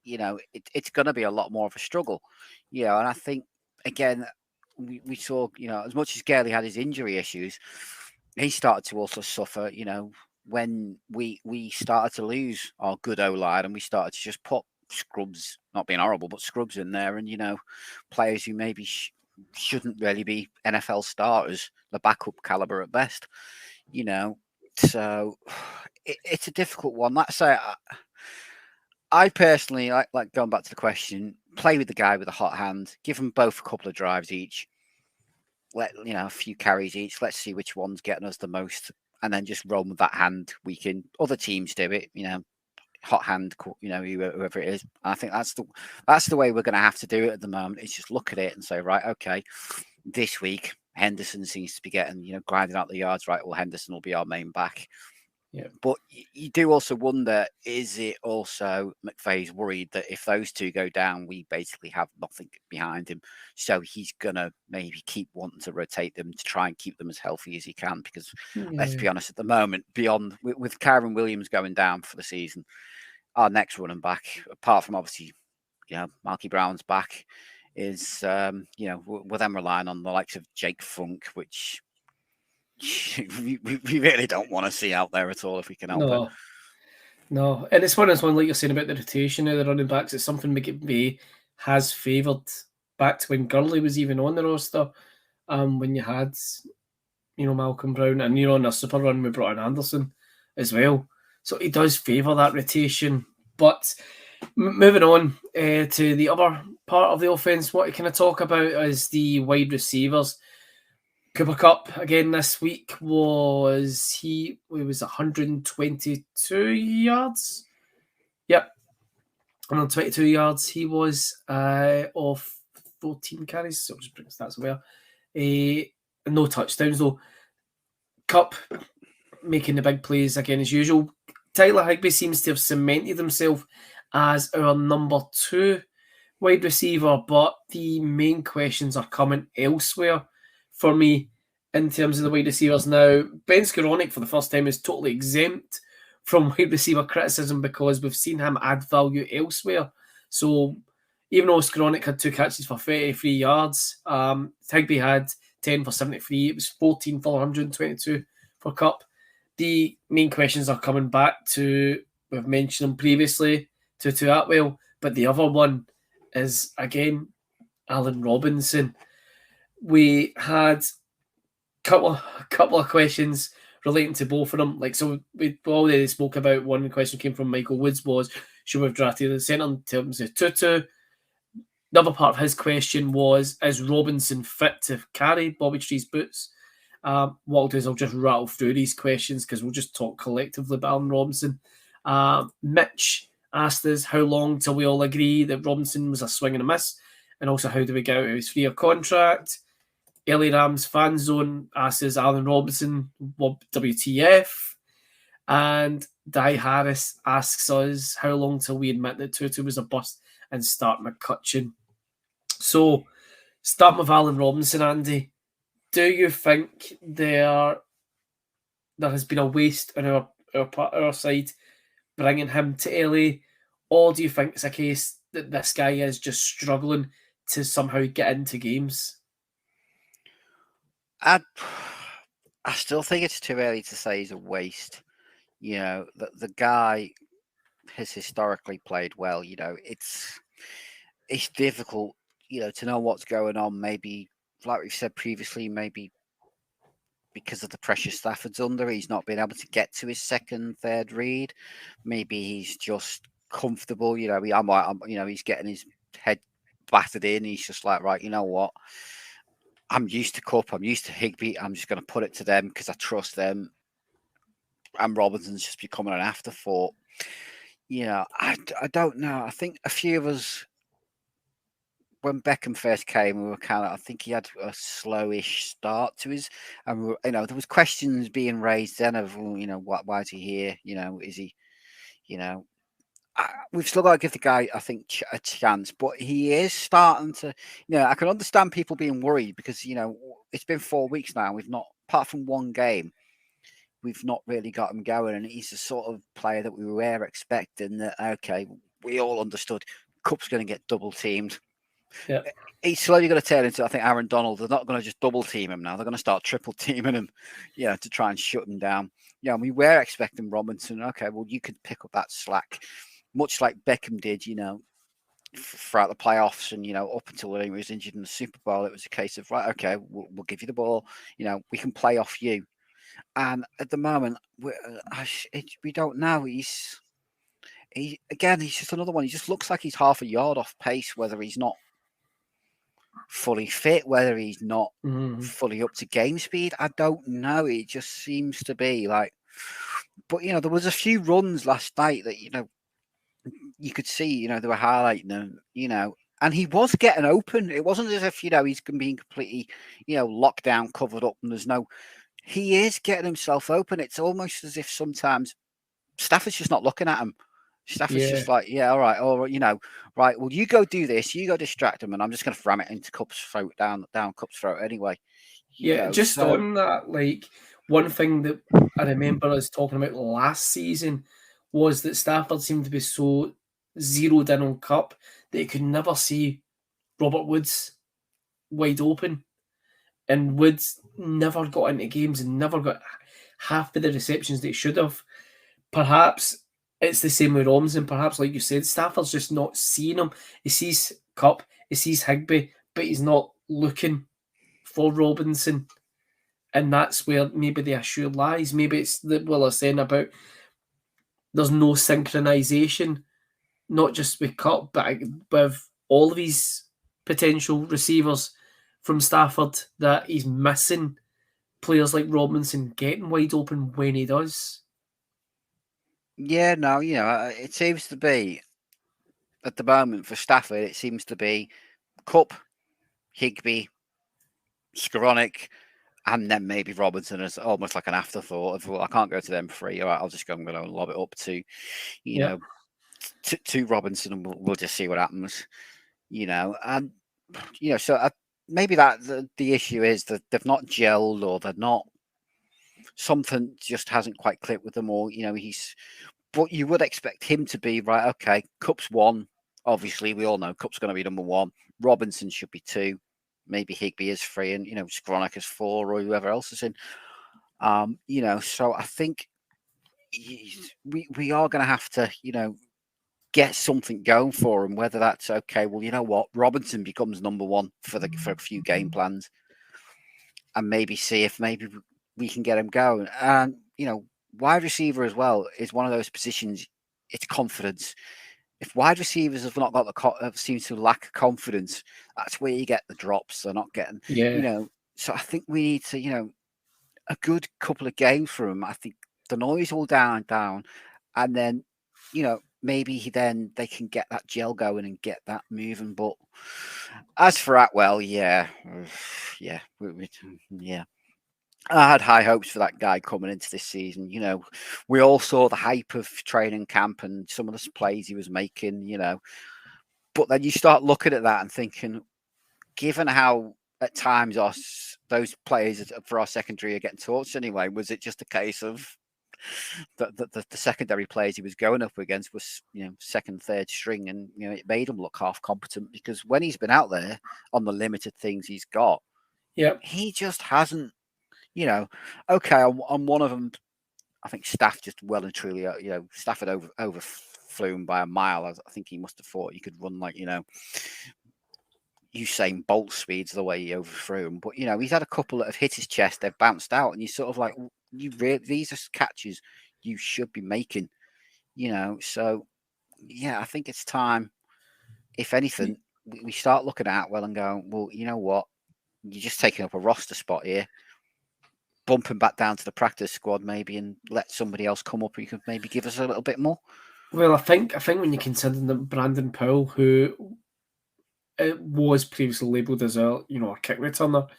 it's going to be a lot more of a struggle. And I think again, we saw as much as Gurley had his injury issues, he started to also suffer. When we started to lose our good O-line and we started to just put scrubs, not being horrible, but scrubs in there, and players who maybe shouldn't really be NFL starters, the backup caliber at best. So it's a difficult one. Like I say, I personally like going back to the question, play with the guy with a hot hand, give them both a couple of drives each, let a few carries each, let's see which one's getting us the most, and then just roll with that hand week in. Other teams do it, hot hand, whoever it is. And I think that's the way we're going to have to do it at the moment. Is just look at it and say, right, okay, this week Henderson seems to be getting, grinding out the yards. Right, well, Henderson will be our main back. Yeah. But you do also wonder, is it also McVay's worried that if those two go down, we basically have nothing behind him? So he's going to maybe keep wanting to rotate them to try and keep them as healthy as he can. Because let's be honest, at the moment, with Kyron Williams going down for the season, our next running back, apart from obviously, Marky Brown's back, is, we're then relying on the likes of Jake Funk, which we really don't want to see out there at all if we can help it. No, and it's one of those one like you're saying about the rotation of the running backs. It's something McVay has favoured back to when Gurley was even on the roster. When you had, Malcolm Brown, and on a super run we brought in Anderson as well. So he does favour that rotation. But moving on to the other part of the offense, what I kind of talk about is the wide receivers. Cooper Kupp again this week was 122 yards. Yep, 122 yards. He was off 14 carries. So just bring stats away. No touchdowns though. Kupp making the big plays again as usual. Tyler Higbee seems to have cemented himself as our number 2 wide receiver, but the main questions are coming elsewhere for me in terms of the wide receivers now. Ben Skoranek for the first time is totally exempt from wide receiver criticism because we've seen him add value elsewhere. So even though Skoranek had 2 catches for 33 yards, Higbee had 10 for 73. It was 14 for 122 for Kupp. The main questions are coming back to, we've mentioned them previously, to Atwell, but the other one is, again, Allen Robinson. We had a couple of questions relating to both of them. We already spoke about one question came from Michael Woods was, should we have drafted the centre in terms of Tutu? The other part of his question was, is Robinson fit to carry Bobby Tree's boots? What I'll do is I'll just rattle through these questions because we'll just talk collectively about Alan Robinson. Mitch asked us how long till we all agree that Robinson was a swing and a miss, and also how do we get out of his 3-year contract. Ellie Rams Fan Zone asks us Alan Robinson, WTF? And Di Harris asks us how long till we admit that Tutu was a bust and start McCutcheon. So, start with Alan Robinson, Andy. Do you think there has been a waste on our side bringing him to LA, or do you think it's a case that this guy is just struggling to somehow get into games? I still think it's too early to say he's a waste. You know, the guy has historically played well. You know, it's difficult, you know, to know what's going on. Maybe, like we've said previously, maybe because of the pressure Stafford's under, he's not been able to get to his second, third read. Maybe he's just comfortable. You know, he's getting his head battered in. He's just like, right, you know what? I'm used to Cup. I'm used to Higbee. I'm just going to put it to them because I trust them. And Robinson's just becoming an afterthought. You know, I don't know. I think a few of us, when Beckham first came, we were kind of, I think he had a slowish start to his, and you know, there was questions being raised then of, you know, why is he here? You know, is he, you know, we've still got to give the guy, I think, a chance, but he is starting to, you know, I can understand people being worried because, you know, it's been 4 weeks now. We've not, apart from one game, we've not really got him going. And he's the sort of player that we were expecting that, okay, we all understood Cup's going to get double teamed. Yeah. He's slowly going to turn into, I think, Aaron Donald. They're not going to just double team him now. They're going to start triple teaming him, you know, to try and shut him down. Yeah, we were expecting Robinson. Okay, well, you could pick up that slack, much like Beckham did, you know, throughout the playoffs and, you know, up until when he was injured in the Super Bowl. It was a case of, right, okay, we'll give you the ball. You know, we can play off you. And at the moment, we don't know. He's just another one. He just looks like he's half a yard off pace, whether he's not fully fit, whether he's not fully up to game speed. I don't know. It just seems to be like, but, you know, there was a few runs last night that, you know, you could see, you know, they were highlighting them, you know, and he was getting open. It wasn't as if, you know, he's being completely, you know, locked down, covered up, and there's no, he is getting himself open. It's almost as if sometimes Stafford's just not looking at him. Stafford's just like, yeah, all right, or, you know, right, well, you go do this, you go distract him, and I'm just going to ram it into Cup's throat, down Cup's throat anyway. On that, like, one thing that I remember us talking about last season was that Stafford seemed to be so zeroed in on Cup that he could never see Robert Woods wide open. And Woods never got into games and never got half of the receptions that he should have. Perhaps it's the same with Robinson. Perhaps, like you said, Stafford's just not seeing him. He sees Cup, he sees Higbee, but he's not looking for Robinson. And that's where maybe the issue lies. Maybe it's what I was saying about there's no synchronization, not just with Cup, but with all of these potential receivers from Stafford, that he's missing players like Robinson getting wide open when he does. Yeah, no, you know, it seems to be at the moment for Stafford, it seems to be Cup, Higbee, Skoranek, and then maybe Robinson as almost like an afterthought of, well, I can't go to them free. All right, I'll just go and lob it up to, you know, to Robinson, and we'll just see what happens, you know. And, you know, so maybe that the issue is that they've not gelled, or they're not, something just hasn't quite clicked with them, or, you know, but you would expect him to be, right, okay, Cup's 1. Obviously, we all know Cup's going to be number 1. Robinson should be 2. Maybe Higbee is 3, and, you know, Skoranek is 4, or whoever else is in. You know, so I think we are going to have to, you know, get something going for him. Whether that's okay, well, you know what, Robinson becomes number 1 for a few game plans, and maybe see if maybe we can get him going. And, you know, wide receiver as well is one of those positions. It's confidence. If wide receivers have not got seem to lack confidence, that's where you get the drops. They're not getting, you know. So I think we need to, you know, a good couple of games for him. I think the noise all down, and then maybe they can get that gel going and get that moving. But as for Atwell, yeah, yeah, yeah. I had high hopes for that guy coming into this season. We all saw the hype of training camp and some of the plays he was making. But then you start looking at that and thinking, given how at times those players for our secondary are getting torched anyway, was it just a case of the secondary players he was going up against was second, third string, and it made him look half competent, because when he's been out there on the limited things he's got, he just hasn't. Okay, on one of them, I think Staff just well and truly, Staff had overflew him by a mile. I think he must have thought he could run like Usain Bolt speeds the way he overthrew him. But he's had a couple that have hit his chest, they've bounced out, and you're sort of like, these are catches you should be making. So yeah, I think it's time. If anything, we start looking at Atwell and going, well, you know what? You're just taking up a roster spot here. Bump him back down to the practice squad maybe, and let somebody else come up who could maybe give us a little bit more. Well, I think when you consider that Brandon Powell, who was previously labelled as a kick returner,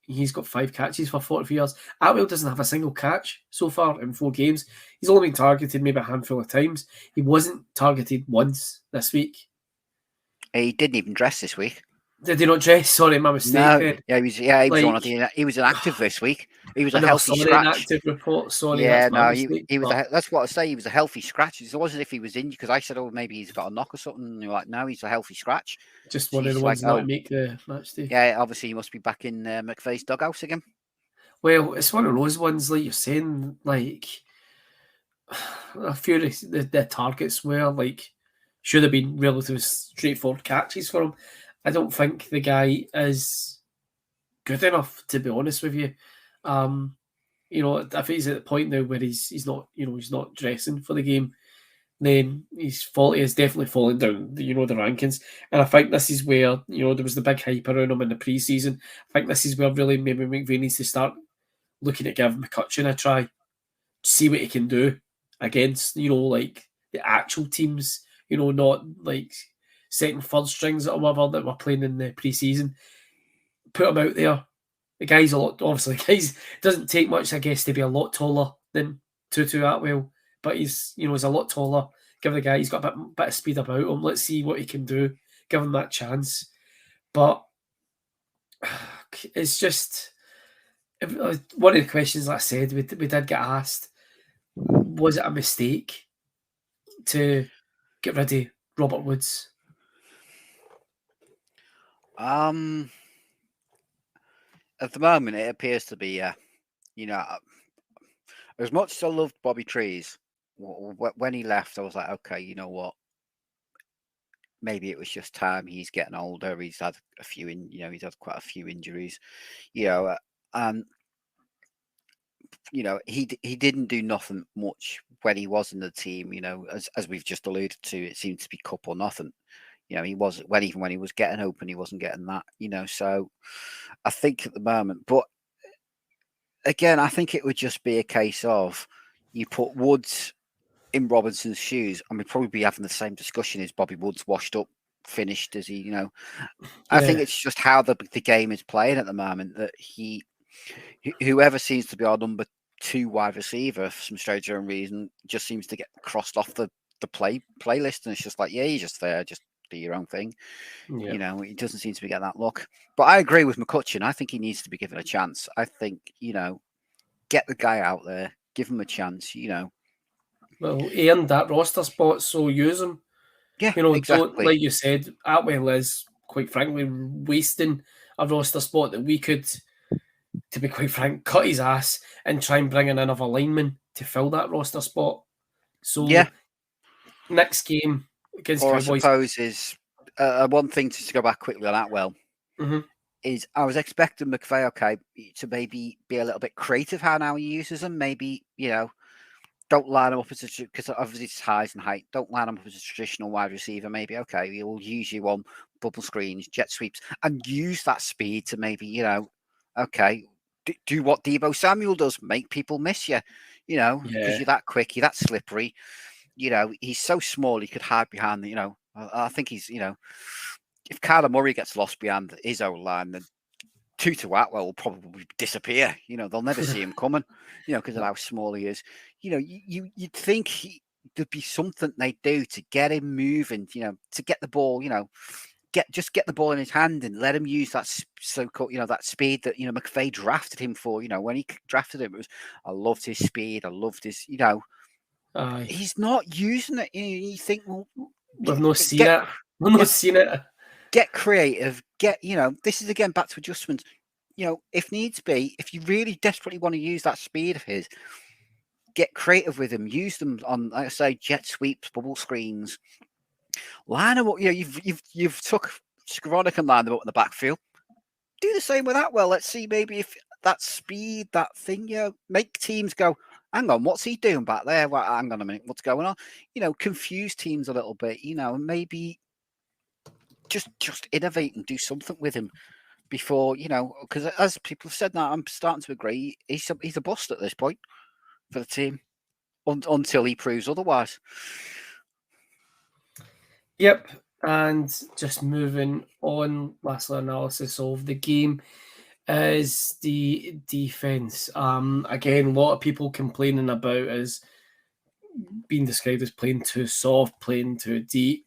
he's got 5 catches for 43 yards. Atwell doesn't have a single catch so far in 4 games. He's only been targeted maybe a handful of times. He wasn't targeted once this week. He didn't even dress this week. Did he not dress? Sorry, my mistake. No, he was inactive this week. He was a healthy scratch. Inactive report. Sorry, yeah, no, he was. That's what I say. He was a healthy scratch. It wasn't if he was injured, because I said, "Oh, maybe he's got a knock or something." And you're like, "No, he's a healthy scratch." Just one of the ones that make the match day. Yeah, obviously he must be back in McVeigh's dughouse again. Well, it's one of those ones, like you're saying, like a few of the targets were should have been relatively straightforward catches for him. I don't think the guy is good enough, to be honest with you. I think he's at the point now where he's not dressing for the game. Then he's definitely falling down the rankings. And I think this is where, there was the big hype around him in the preseason. I think this is where really maybe McVeigh needs to start looking at giving McCutcheon a try, see what he can do against, the actual teams, not second, third strings or whatever that were playing in the preseason. Put him out there. The guy's doesn't take much, I guess, to be a lot taller than Tutu Atwell, but he's a lot taller. Give the guy, he's got a bit of speed about him. Let's see what he can do. Give him that chance. But it's just one of the questions that I said we did get asked: was it a mistake to get rid of Robert Woods? At the moment, it appears to be, as much as I loved Bobby Trees, when he left, I was like, okay, you know what? Maybe it was just time. He's getting older. He's had he's had quite a few injuries, and he didn't do nothing much when he was in the team. As we've just alluded to, it seemed to be cup or nothing. He wasn't even when he was getting open, he wasn't getting that. So I think at the moment, but again, I think it would just be a case of you put Woods in Robinson's shoes, and we'd probably be having the same discussion. Is Bobby Woods washed up, finished? Is he? I think it's just how the game is playing at the moment, that whoever seems to be our number 2 wide receiver for some strange reason just seems to get crossed off the playlist, and it's just like, yeah, you're just there, just do your own thing. Yeah. He doesn't seem to be getting that look. But I agree with McCutcheon. I think he needs to be given a chance. I think, get the guy out there, give him a chance, Well, he earned that roster spot, so use him. Yeah, exactly. Like you said, Atwell is, quite frankly, wasting a roster spot that we could, to be quite frank, cut his ass and try and bring in another lineman to fill that roster spot. So, yeah, next game against Cowboys. I suppose is one thing to go back quickly on Atwell. Mm-hmm. Is I was expecting McVeigh, to maybe be a little bit creative how now he uses them. Maybe, don't line him up because obviously it's size and height. Don't line him up as a traditional wide receiver. Maybe, he'll use you on bubble screens, jet sweeps, and use that speed to maybe, do what Deebo Samuel does, make people miss you, because you're that quick, you're that slippery. He's so small, he could hide behind the, I think he's, if Kyler Murray gets lost behind his own line, then Tutu Atwell will probably disappear. They'll never see him coming, because of how small he is. You'd think there'd be something they do to get him moving, to get the ball, get the ball in his hand and let him use that so-called, that speed that, McVay drafted him for. When he drafted him, I loved his speed. I loved his, he's not using it. You think, well, we've not seen it. We've not seen it. Get creative. This is again back to adjustments. If needs be, if you really desperately want to use that speed of his, get creative with him. Use them on, like I say, jet sweeps, bubble screens. Line them up. You've took Skowronek and lined them up in the backfield. Do the same with Atwell. Let's see maybe if that speed, that thing, make teams go, hang on, what's he doing back there? Well, hang on a minute, what's going on? Confuse teams a little bit, and maybe just innovate and do something with him before, because as people have said now, I'm starting to agree, he's a bust at this point for the team until he proves otherwise. Yep, and just moving on, last analysis of the game is the defense. Again, a lot of people complaining about is being described as playing too soft, playing too deep.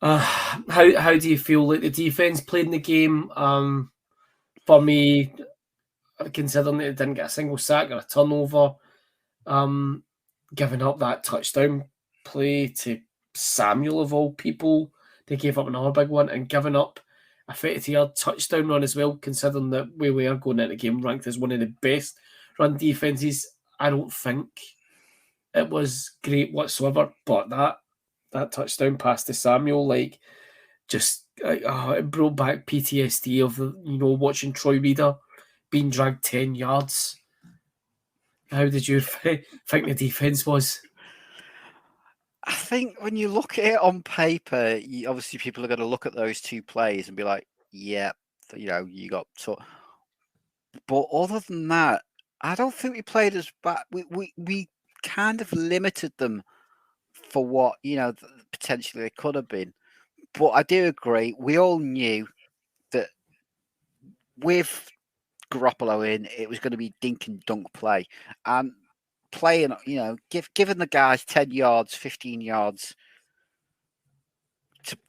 How do you feel like the defense played in the game? For me, considering that it didn't get a single sack or a turnover, giving up that touchdown play to Samuel of all people, they gave up another big one, and giving up a 30-yard touchdown run as well, considering that we were going into the game ranked as one of the best run defenses. I don't think it was great whatsoever, but that touchdown pass to Samuel, it brought back PTSD of watching Troy Reader being dragged 10 yards. How did you think the defense was? I think when you look at it on paper, obviously people are going to look at those two plays and be like, yeah, you got to. But other than that, I don't think we played as bad. We kind of limited them for what, potentially they could have been. But I do agree. We all knew that with Garoppolo in, it was going to be dink and dunk play. And playing, giving the guys 10 yards, 15 yards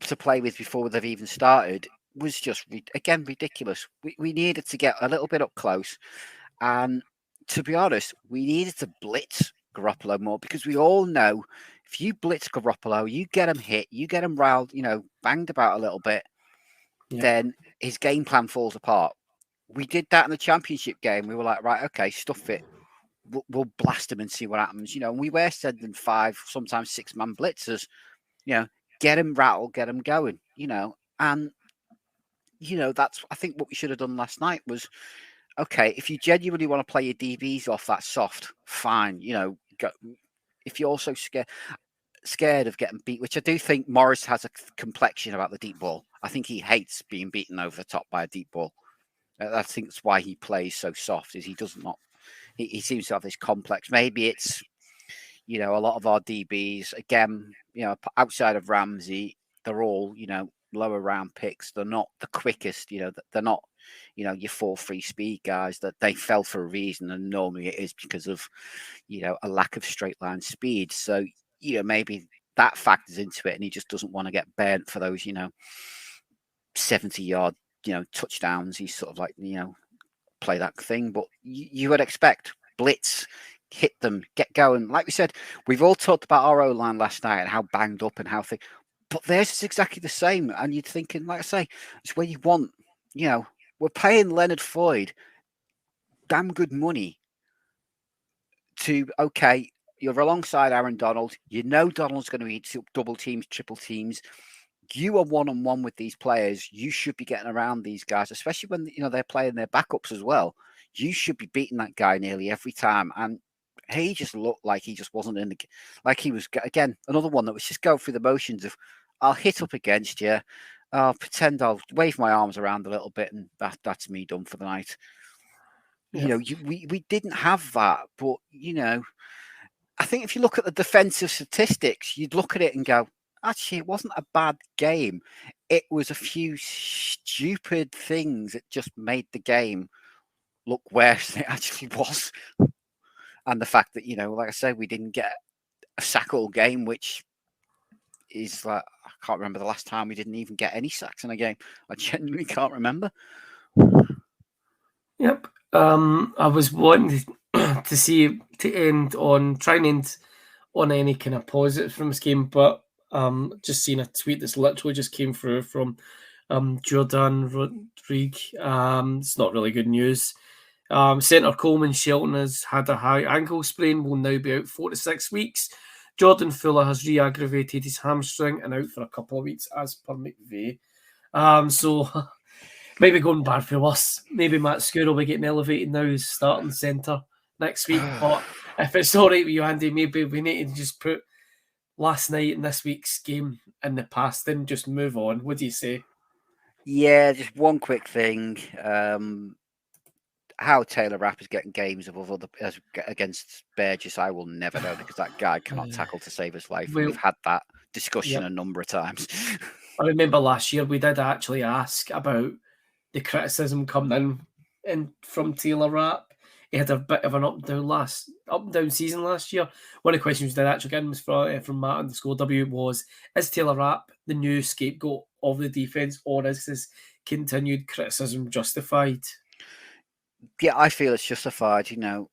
to play with before they've even started was just, again, ridiculous. We needed to get a little bit up close. And to be honest, we needed to blitz Garoppolo more, because we all know if you blitz Garoppolo, you get him hit, you get him riled, banged about a little bit, then his game plan falls apart. We did that in the championship game. We were like, right, okay, stuff it. We'll blast him and see what happens. And we were sending 5, sometimes 6-man blitzers, get him rattled, get him going, and, that's, I think what we should have done last night was, okay, if you genuinely want to play your DBs off that soft, fine, if you're also scared of getting beat, which I do think Morris has a complexion about the deep ball. I think he hates being beaten over the top by a deep ball. I think that's why he plays so soft, is he does not, he seems to have this complex. Maybe it's, a lot of our DBs, again, outside of Ramsey, they're all, lower round picks. They're not the quickest, they're not, your 4.3 speed guys, that they fell for a reason. And normally it is because of, a lack of straight line speed. So, maybe that factors into it, and he just doesn't want to get burnt for those, 70-yard, touchdowns. He's sort of like, play that thing. But you would expect blitz, hit them, get going. Like we said, we've all talked about our O-line last night and how banged up and how thick. But theirs is exactly the same. And you're thinking, like I say, it's where you want, we're paying Leonard Floyd damn good money to, okay, you're alongside Aaron Donald. Donald's going to be double teams, triple teams. You are one-on-one with these players. You should be getting around these guys, especially when, they're playing their backups as well. You should be beating that guy nearly every time. And he just looked like he just wasn't in the, like he was, again, another one that was just going through the motions of, I'll hit up against you. I'll pretend I'll wave my arms around a little bit, and that's me done for the night. You know, we didn't have that, but you know, I think if you look at the defensive statistics, you'd look at it and go, actually, it wasn't a bad game. It was a few stupid things that just made the game look worse than it actually was. And the fact that, you know, like I said, we didn't get a sack all game, which is like, I can't remember the last time we didn't even get any sacks in a game. I genuinely can't remember. Yep. I was wanting to see try and end on any kind of positive from this game, but just seeing a tweet that's literally just came through from Jordan Rodrigue. It's not really good news. Centre Coleman Shelton has had a high ankle sprain, will now be out 4 to 6 weeks. Jordan Fuller has re-aggravated his hamstring and out for a couple of weeks as per McVeigh. So maybe going bad for us. Maybe Matt Scour will be getting elevated now as starting centre next week. But if it's all right with you, Andy, maybe we need to just put last night and this week's game in the past and just move on. What do you say? Yeah, just one quick thing. How Taylor Rapp is getting games above other against Burgess, I will never know, because that guy cannot tackle to save his life. We've had that discussion a number of times. I remember last year we did actually ask about the criticism coming in from Taylor Rapp. He had a bit of an up and down season last year. One of the questions we did actually get was from Matt_W was, is Taylor Rapp the new scapegoat of the defence, or is this continued criticism justified? Yeah, I feel it's justified. You know,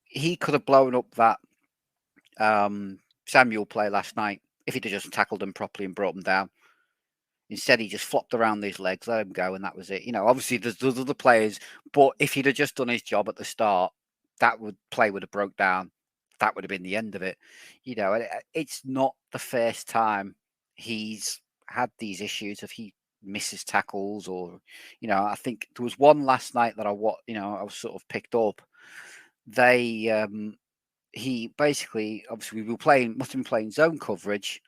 he could have blown up that Samuel play last night if he'd have just tackled him properly and brought him down. Instead, he just flopped around these legs, let him go, and that was it. You know, obviously there's other players, but if he'd have just done his job at the start, play would have broke down. That would have been the end of it. You know, it's not the first time he's had these issues if he misses tackles, or, you know, I think there was one last night that I was sort of picked up. He basically, obviously we must have been playing zone coverage,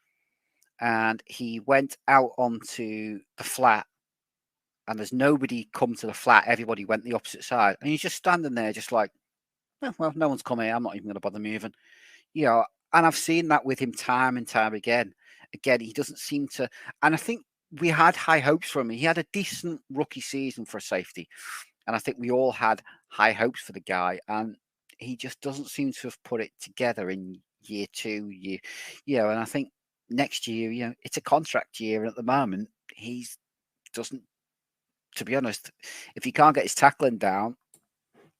and he went out onto the flat, and there's nobody come to the flat. Everybody went the opposite side, and he's just standing there, just like, well, no one's coming here. I'm not even going to bother moving. You know, and I've seen that with him time and time again. Again, he doesn't seem to, and I think we had high hopes for him. He had a decent rookie season for a safety, and I think we all had high hopes for the guy, and he just doesn't seem to have put it together in year two. You know, and I think next year, you know, it's a contract year, and at the moment, he doesn't. To be honest, if he can't get his tackling down,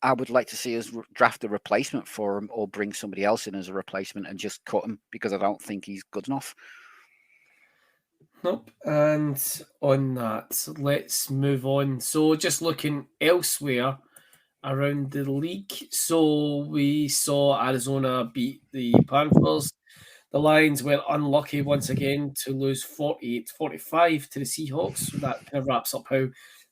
I would like to see us draft a replacement for him, or bring somebody else in as a replacement and just cut him, because I don't think he's good enough. Nope. And on that, let's move on. So just looking elsewhere around the league. So we saw Arizona beat the Panthers. The Lions were unlucky once again to lose 48-45 to the Seahawks. So that kind of wraps up how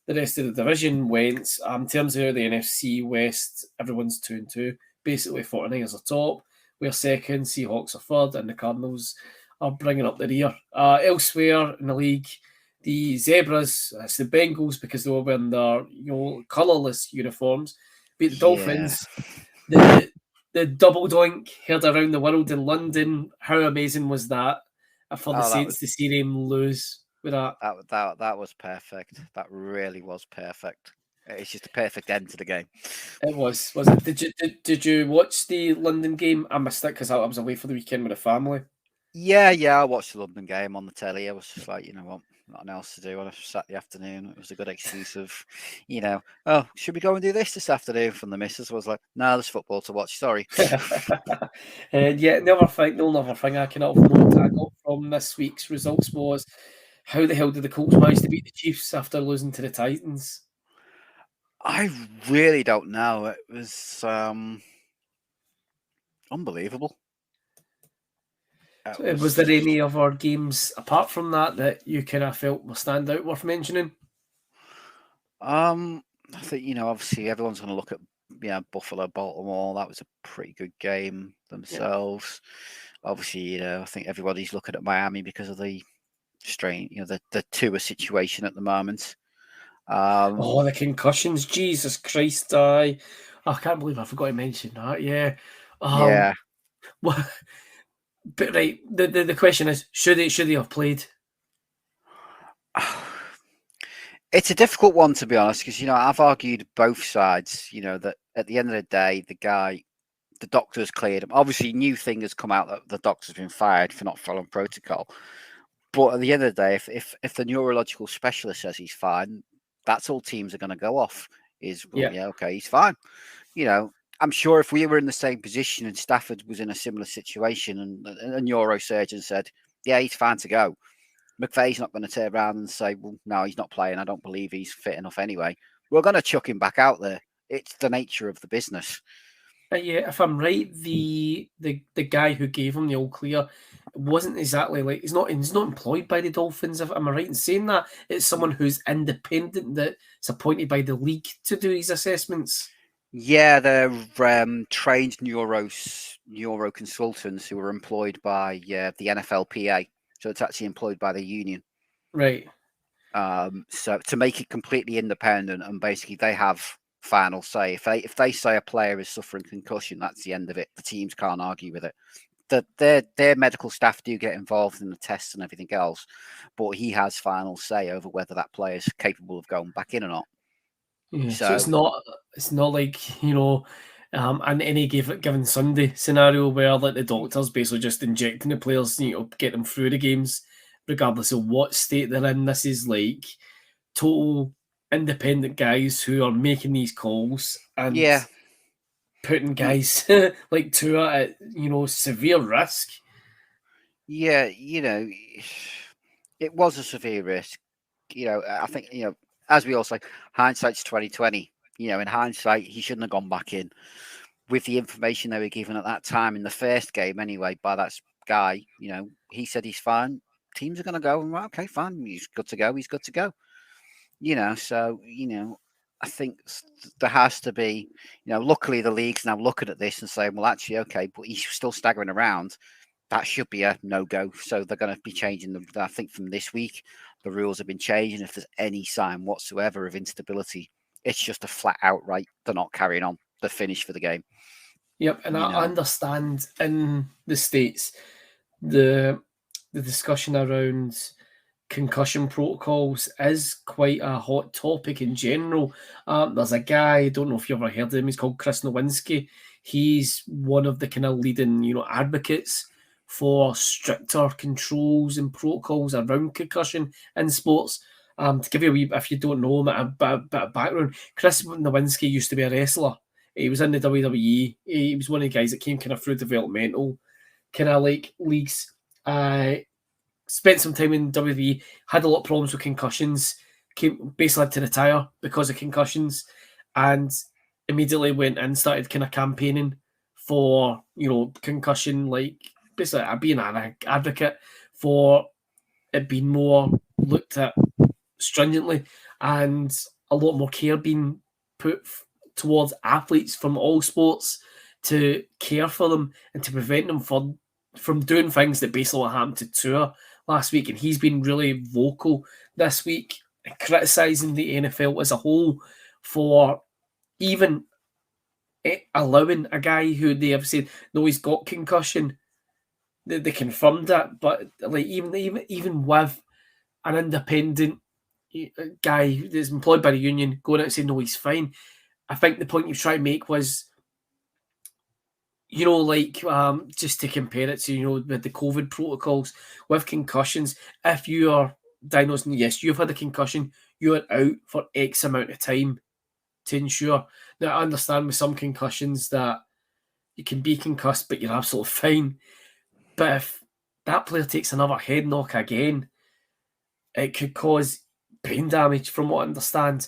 the rest of the division went. In terms of the NFC West, everyone's 2-2. Basically, 49ers are top. We're second, Seahawks are third, and the Cardinals are bringing up the rear. Elsewhere in the league, the Zebras, it's the Bengals, because they were wearing their colourless uniforms, beat the Dolphins. The double doink heard around the world in London. How amazing was that for the Saints to see them lose with that? That was perfect. That really was perfect. It's just a perfect end to the game. It was it? Did you watch the London game? I missed it because I was away for the weekend with the family. Yeah, I watched the London game on the telly. I was just like, you know what, nothing else to do on a Saturday afternoon. It was a good excuse of, you know, oh, should we go and do this afternoon? From the missus. I was like, no, there's football to watch. Sorry. And yeah, the other thing I cannot note I got from this week's results was, how the hell did the Colts manage to beat the Chiefs after losing to the Titans? I really don't know. It was unbelievable. Was there any other games apart from that you kind of felt were stand out worth mentioning? I think, you know, obviously everyone's going to look at Buffalo, Baltimore. That was a pretty good game themselves. Yeah. Obviously, you know, I think everybody's looking at Miami because of the strain, you know, the Tua situation at the moment. The concussions, Jesus Christ! I can't believe I forgot to mention that. Yeah. Yeah. Well, but right, the question is, should they have played? It's a difficult one, to be honest, because, I've argued both sides, that at the end of the day, the doctor's cleared him. Obviously, new thing has come out that the doctor's been fired for not following protocol. But at the end of the day, if the neurological specialist says he's fine, that's all teams are going to go off. Okay, he's fine. I'm sure if we were in the same position and Stafford was in a similar situation and a neurosurgeon said, yeah, he's fine to go, McVay's not going to turn around and say, well, no, he's not playing. I don't believe he's fit enough anyway. We're going to chuck him back out there. It's the nature of the business. Yeah, if I'm right, the guy who gave him the all clear wasn't exactly like he's not employed by the Dolphins. Am I right in saying that? It's someone who's independent that's appointed by the league to do his assessments. Yeah, they're trained neuro consultants who are employed by the NFLPA. So it's actually employed by the union. Right. So to make it completely independent, and basically they have final say. If they say a player is suffering concussion, that's the end of it. The teams can't argue with it. Their medical staff do get involved in the tests and everything else, but he has final say over whether that player is capable of going back in or not. Yeah, so it's not like, an any given Sunday scenario where like the doctors basically just injecting the players, get them through the games, regardless of what state they're in. This is like total independent guys who are making these calls and putting guys like Tua at severe risk. Yeah, it was a severe risk. I think as we all say, hindsight's 20/20. In hindsight, he shouldn't have gone back in with the information they were given at that time in the first game anyway by that guy. He said he's fine. Teams are going to go, well, okay, fine. He's good to go. He's good to go. So, I think there has to be, luckily the league's now looking at this and saying, well, actually, okay, but he's still staggering around. That should be a no-go. So they're going to be changing them. I think from this week, the rules have been changed. And if there's any sign whatsoever of instability, it's just a flat outright, they're not carrying on. They're finished for the game. Yep, and I understand in the States, the discussion around concussion protocols is quite a hot topic in general. There's a guy, I don't know if you've ever heard of him, he's called Chris Nowinski. He's one of the kind of leading, advocates for stricter controls and protocols around concussion in sports. To give you a wee, if you don't know him, a bit of background, Chris Nowinski used to be a wrestler. He was in the WWE. He was one of the guys that came kind of through developmental kind of like leagues. Spent some time in WWE, had a lot of problems with concussions, basically had to retire because of concussions, and immediately went and started kind of campaigning for, concussion, like basically being an advocate for it being more looked at stringently and a lot more care being put towards athletes from all sports to care for them and to prevent them from doing things that basically happened to Tua last week. And he's been really vocal this week, criticising the NFL as a whole for even allowing a guy who they have said, no, he's got concussion. They confirmed that, but like even with an independent guy that's employed by the union going out and saying, no, he's fine. I think the point you try to make was, just to compare it to, with the COVID protocols, with concussions, if you are diagnosed and yes, you've had a concussion, you're out for X amount of time to ensure. Now, I understand with some concussions that you can be concussed, but you're absolutely fine. But if that player takes another head knock again, it could cause brain damage, from what I understand.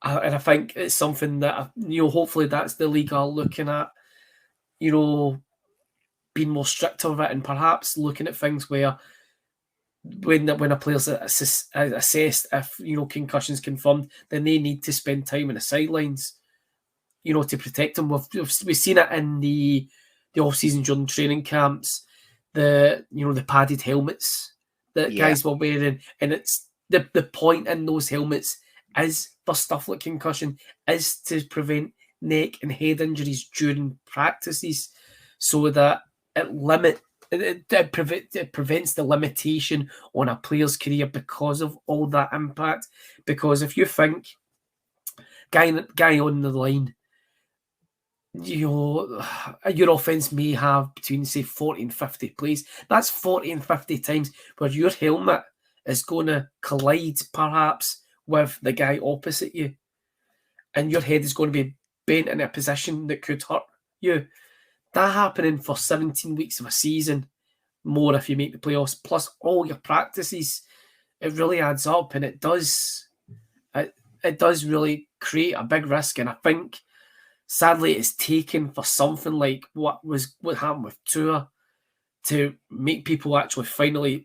And I think it's something that, hopefully that's the league are looking at, being more strict of it and perhaps looking at things where when a player's assessed, if, concussion's confirmed, then they need to spend time on the sidelines, to protect them. We've seen it in the off-season during training camps, the padded helmets that guys were wearing, and it's the point in those helmets is for stuff like concussion is to prevent neck and head injuries during practices, so that it prevents the limitation on a player's career because of all that impact. Because if you think guy on the line, your offense may have between, say, 40 and 50 plays. That's 40 and 50 times where your helmet is going to collide perhaps with the guy opposite you, and your head is going to be bent in a position that could hurt you. That happening for 17 weeks of a season, more if you make the playoffs, plus all your practices, it really adds up, and it does really create a big risk. And I think, sadly, it's taken for something like what happened with Tua to make people actually finally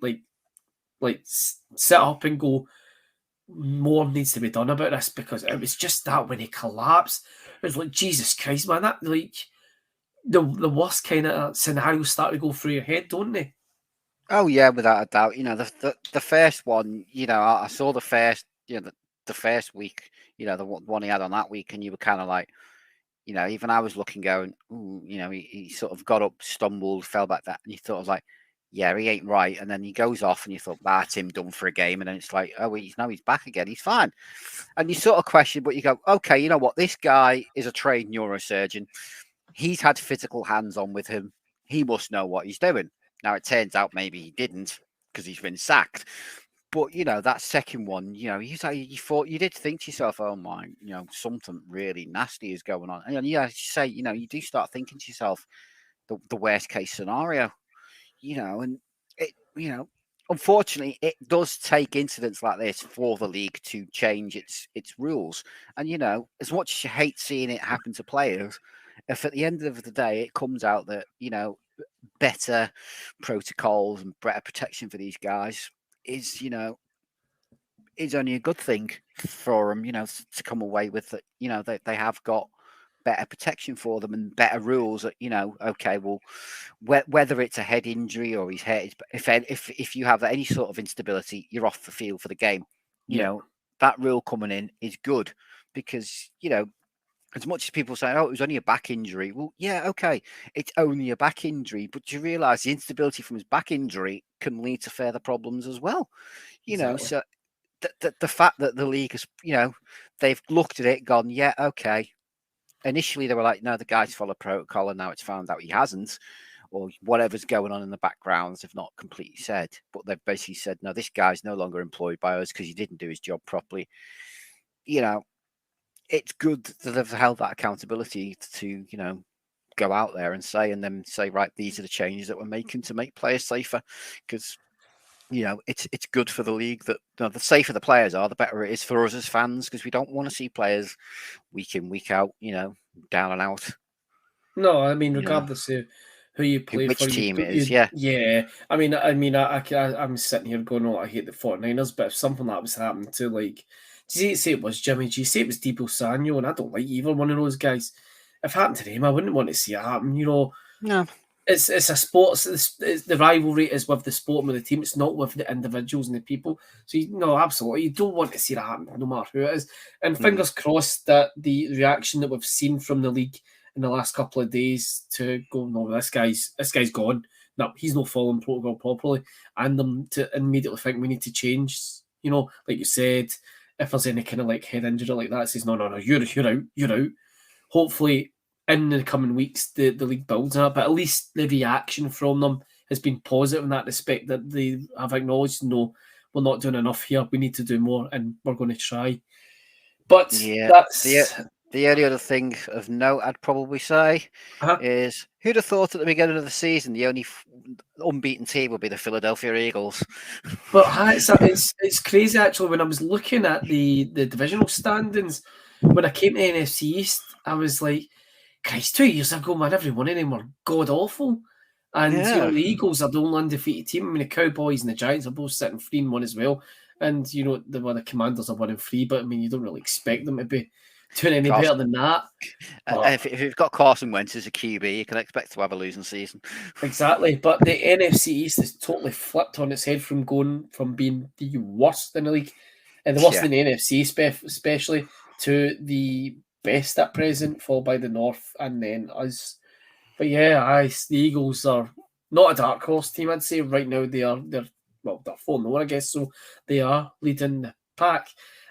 like sit up and go, more needs to be done about this, because it was just that when he collapsed, it was like, Jesus Christ, man, that like the worst kind of scenarios start to go through your head, don't they? Oh yeah, without a doubt. The first one, I saw the first, the first week, the one he had on that week, and you were kind of like, even I was looking, going, ooh, he sort of got up, stumbled, fell back, that, and you thought, I was like, yeah, he ain't right. And then he goes off, and you thought, that's him done for a game. And then it's like, oh, he's back again. He's fine. And you sort of question, but you go, okay, you know what? This guy is a trained neurosurgeon. He's had physical hands-on with him. He must know what he's doing. Now, it turns out maybe he didn't, because he's been sacked. But, that second one, you did think to yourself, oh my, something really nasty is going on. And yeah, you do start thinking to yourself, the worst case scenario, and it, unfortunately, it does take incidents like this for the league to change its rules. And, as much as you hate seeing it happen to players, if at the end of the day it comes out that, better protocols and better protection for these guys is only a good thing for them, to come away with it. They have got better protection for them and better rules that, okay, well, whether it's a head injury or his head, if you have any sort of instability, you're off the field for the game. That rule coming in is good, because, as much as people say, oh, it was only a back injury. Well, yeah, okay, it's only a back injury, but you realise the instability from his back injury can lead to further problems as well. Exactly. So the fact that the league has, they've looked at it, gone, yeah, okay. Initially, they were like, no, the guy's followed protocol, and now it's found out he hasn't, or whatever's going on in the backgrounds, they've not completely said. But they've basically said, no, this guy's no longer employed by us because he didn't do his job properly. It's good that they've held that accountability to, go out there and say, right, these are the changes that we're making to make players safer, because, it's good for the league that the safer the players are, the better it is for us as fans, because we don't want to see players week in, week out, down and out. No, I mean, regardless of who you play which for, team it is, yeah. Yeah. I'm sitting here going, oh, I hate the 49ers, but if something like that was happening to, like, do you say it was Jimmy? Do you say it was Debo Samuel? And I don't like either one of those guys. If it happened to them, I wouldn't want to see it happen. No. It's a sport. It's the rivalry is with the sport and with the team. It's not with the individuals and the people. So, absolutely. You don't want to see that happen, no matter who it is. And fingers crossed that the reaction that we've seen from the league in the last couple of days to go, no, this guy's gone. No, he's not following protocol properly. And them to immediately think we need to change. Like you said, if there's any kind of like head injury like that, it says, no, you're out. Hopefully, in the coming weeks, the league builds on it, but at least the reaction from them has been positive in that respect, that they have acknowledged, no, we're not doing enough here. We need to do more, and we're going to try. But that's the only other thing of note I'd probably say is, who'd have thought at the beginning of the season the only unbeaten team would be the Philadelphia Eagles? But it's crazy, actually. When I was looking at the divisional standings, when I came to NFC East, I was like, Christ, 2 years ago, man, every one of them were god awful. And the Eagles are the only undefeated team. I mean, the Cowboys and the Giants are both sitting 3-1 as well. And the Commanders are 1-3, but I mean, you don't really expect them to be doing any better than that. If you've got Carson Wentz as a QB, you can expect to have a losing season. Exactly. But the NFC East is totally flipped on its head from being the worst in the league And the worst in the NFC, especially to the best at present, followed by the North, and then us. But yeah, the Eagles are not a dark horse team. I'd say right now they're 4-0, I guess. So they are leading the pack.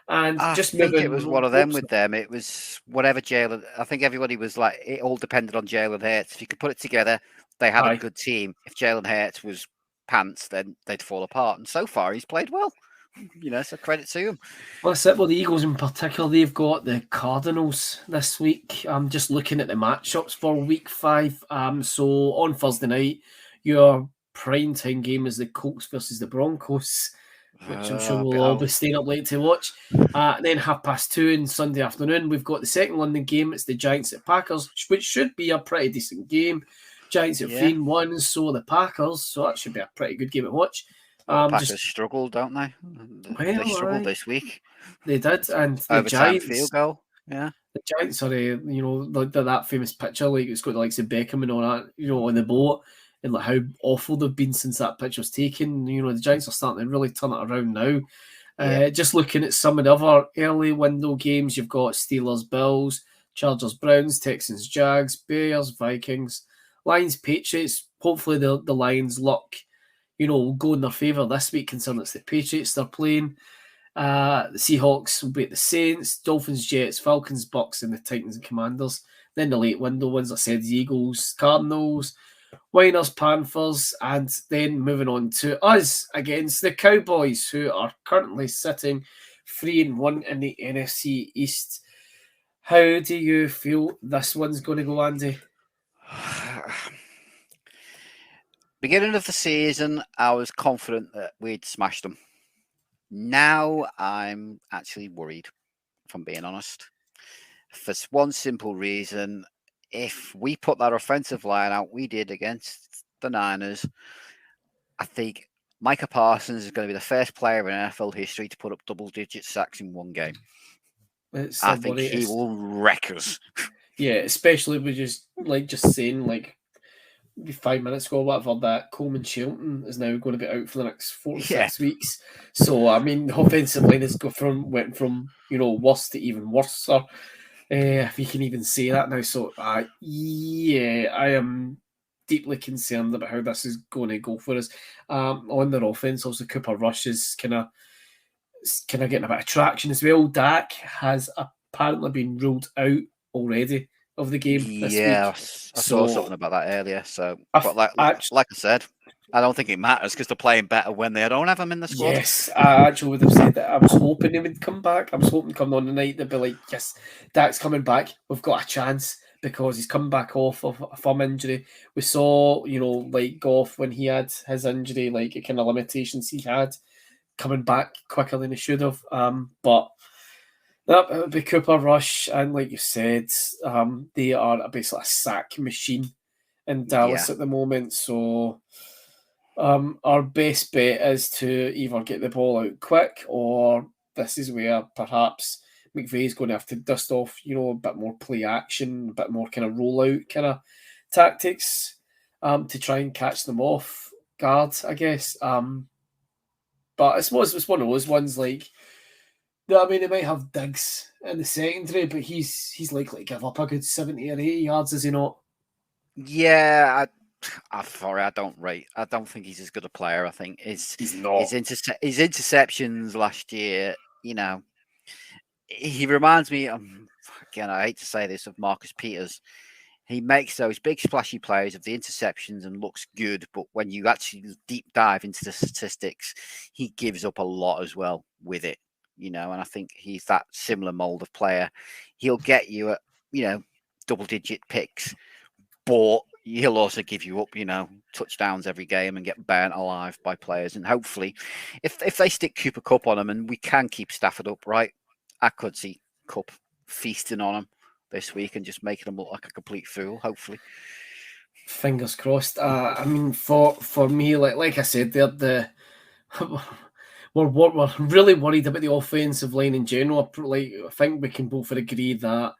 And I just think it moving. was one of them with them. It was whatever Jalen. I think everybody was like, it all depended on Jalen Hurts. If you could put it together, they had a good team. If Jalen Hurts was pants, then they'd fall apart. And so far, he's played well. So credit to him. Well, that's it. Well, the Eagles in particular, they've got the Cardinals this week. I'm just looking at the matchups for week 5. So on Thursday night, your prime time game is the Colts versus the Broncos, which I'm sure we'll all be staying up late to watch. Then 2:30 on Sunday afternoon, we've got the second London game. It's the Giants at Packers, which should be a pretty decent game. Giants at 3-1, so the Packers. So that should be a pretty good game to watch. Packers struggled, don't they? They struggled this week. They did, and the overtime Giants field goal. Yeah, the Giants are, that famous picture, like it's got the likes of Beckham and all that, on the boat, and like how awful they've been since that picture was taken. The Giants are starting to really turn it around now. Just looking at some of the other early window games, you've got Steelers, Bills, Chargers, Browns, Texans, Jags, Bears, Vikings, Lions, Patriots. Hopefully the Lions' luck will go in their favour this week, considering it's the Patriots they're playing. The Seahawks will be at the Saints, Dolphins, Jets, Falcons, Bucks, and the Titans and Commanders. Then the late window ones, I said, the Eagles, Cardinals, Winers, Panthers, and then moving on to us against the Cowboys, who are currently sitting 3-1 in the NFC East. How do you feel this one's going to go, Andy? Beginning of the season, I was confident that we'd smashed them. Now I'm actually worried, if I'm being honest. For one simple reason, if we put that offensive line out we did against the Niners, I think Micah Parsons is going to be the first player in NFL history to put up double-digit sacks in one game. I think he will wreck us. Yeah, especially with just saying 5 minutes ago, whatever, that Coleman Shelton is now going to be out for the next 4 to 6 weeks. So, I mean, the offensive line went from worse to even worse, if you can even say that now. So, I am deeply concerned about how this is going to go for us. On their offense, also Cooper Rush is kind of getting a bit of traction as well. Dak has apparently been ruled out already of the game this week. I saw something about that earlier. But like I said, I don't think it matters because they're playing better when they don't have him in the squad. Yes, I actually would have said that. I was hoping he would come back. I was hoping coming on tonight they'd be like, yes, Dak's coming back. We've got a chance because he's come back off of a thumb injury. We saw, Goff when he had his injury, the kind of limitations he had, coming back quicker than he should have. But that would be Cooper Rush, and like you said, they are basically a sack machine in Dallas at the moment. So our best bet is to either get the ball out quick, or this is where perhaps McVay's going to have to dust off, a bit more play action, a bit more kind of rollout kind of tactics to try and catch them off guard, I guess. But I suppose it's one of those ones they might have Diggs in the secondary, but he's likely to give up a good 70 or 80 yards, is he not? Yeah, I don't think he's as good a player. I think he's not. His interceptions last year, he reminds me, again, I hate to say this, of Marcus Peters. He makes those big splashy plays of the interceptions and looks good, but when you actually deep dive into the statistics, he gives up a lot as well with it. And I think he's that similar mold of player. He'll get you at, double-digit picks, but he'll also give you up, touchdowns every game and get burnt alive by players. And hopefully, if they stick Cooper Kupp on him and we can keep Stafford upright, I could see Kupp feasting on him this week and just making him look like a complete fool, hopefully. Fingers crossed. For me, like I said, they're we're really worried about the offensive line in general. I think we can both agree that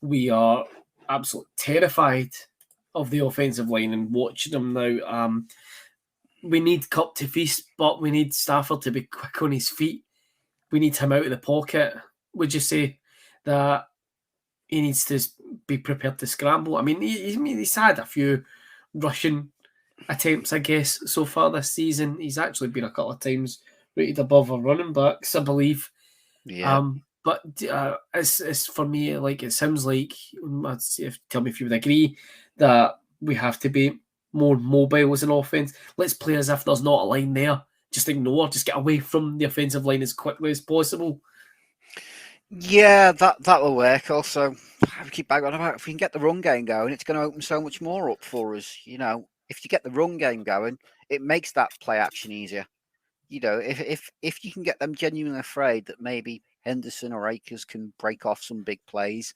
we are absolutely terrified of the offensive line and watching them now. We need Kupp to feast, but we need Stafford to be quick on his feet we need him out of the pocket? Would you say that he needs to be prepared to scramble? I mean, he's had a few rushing attempts, I guess, so far this season. He's actually been a couple of times rated above our running backs, I believe. Yeah. But it's for me, like, it sounds like, tell me if you would agree, that we have to be more mobile as an offense. Let's play as if there's not a line there. Just ignore, just get away from the offensive line as quickly as possible. Yeah, that will work. Also, I keep back on about if we can get the run game going, it's going to open so much more up for us. You know, if you get the run game going, it makes that play action easier. You know, if you can get them genuinely afraid that maybe Henderson or Akers can break off some big plays,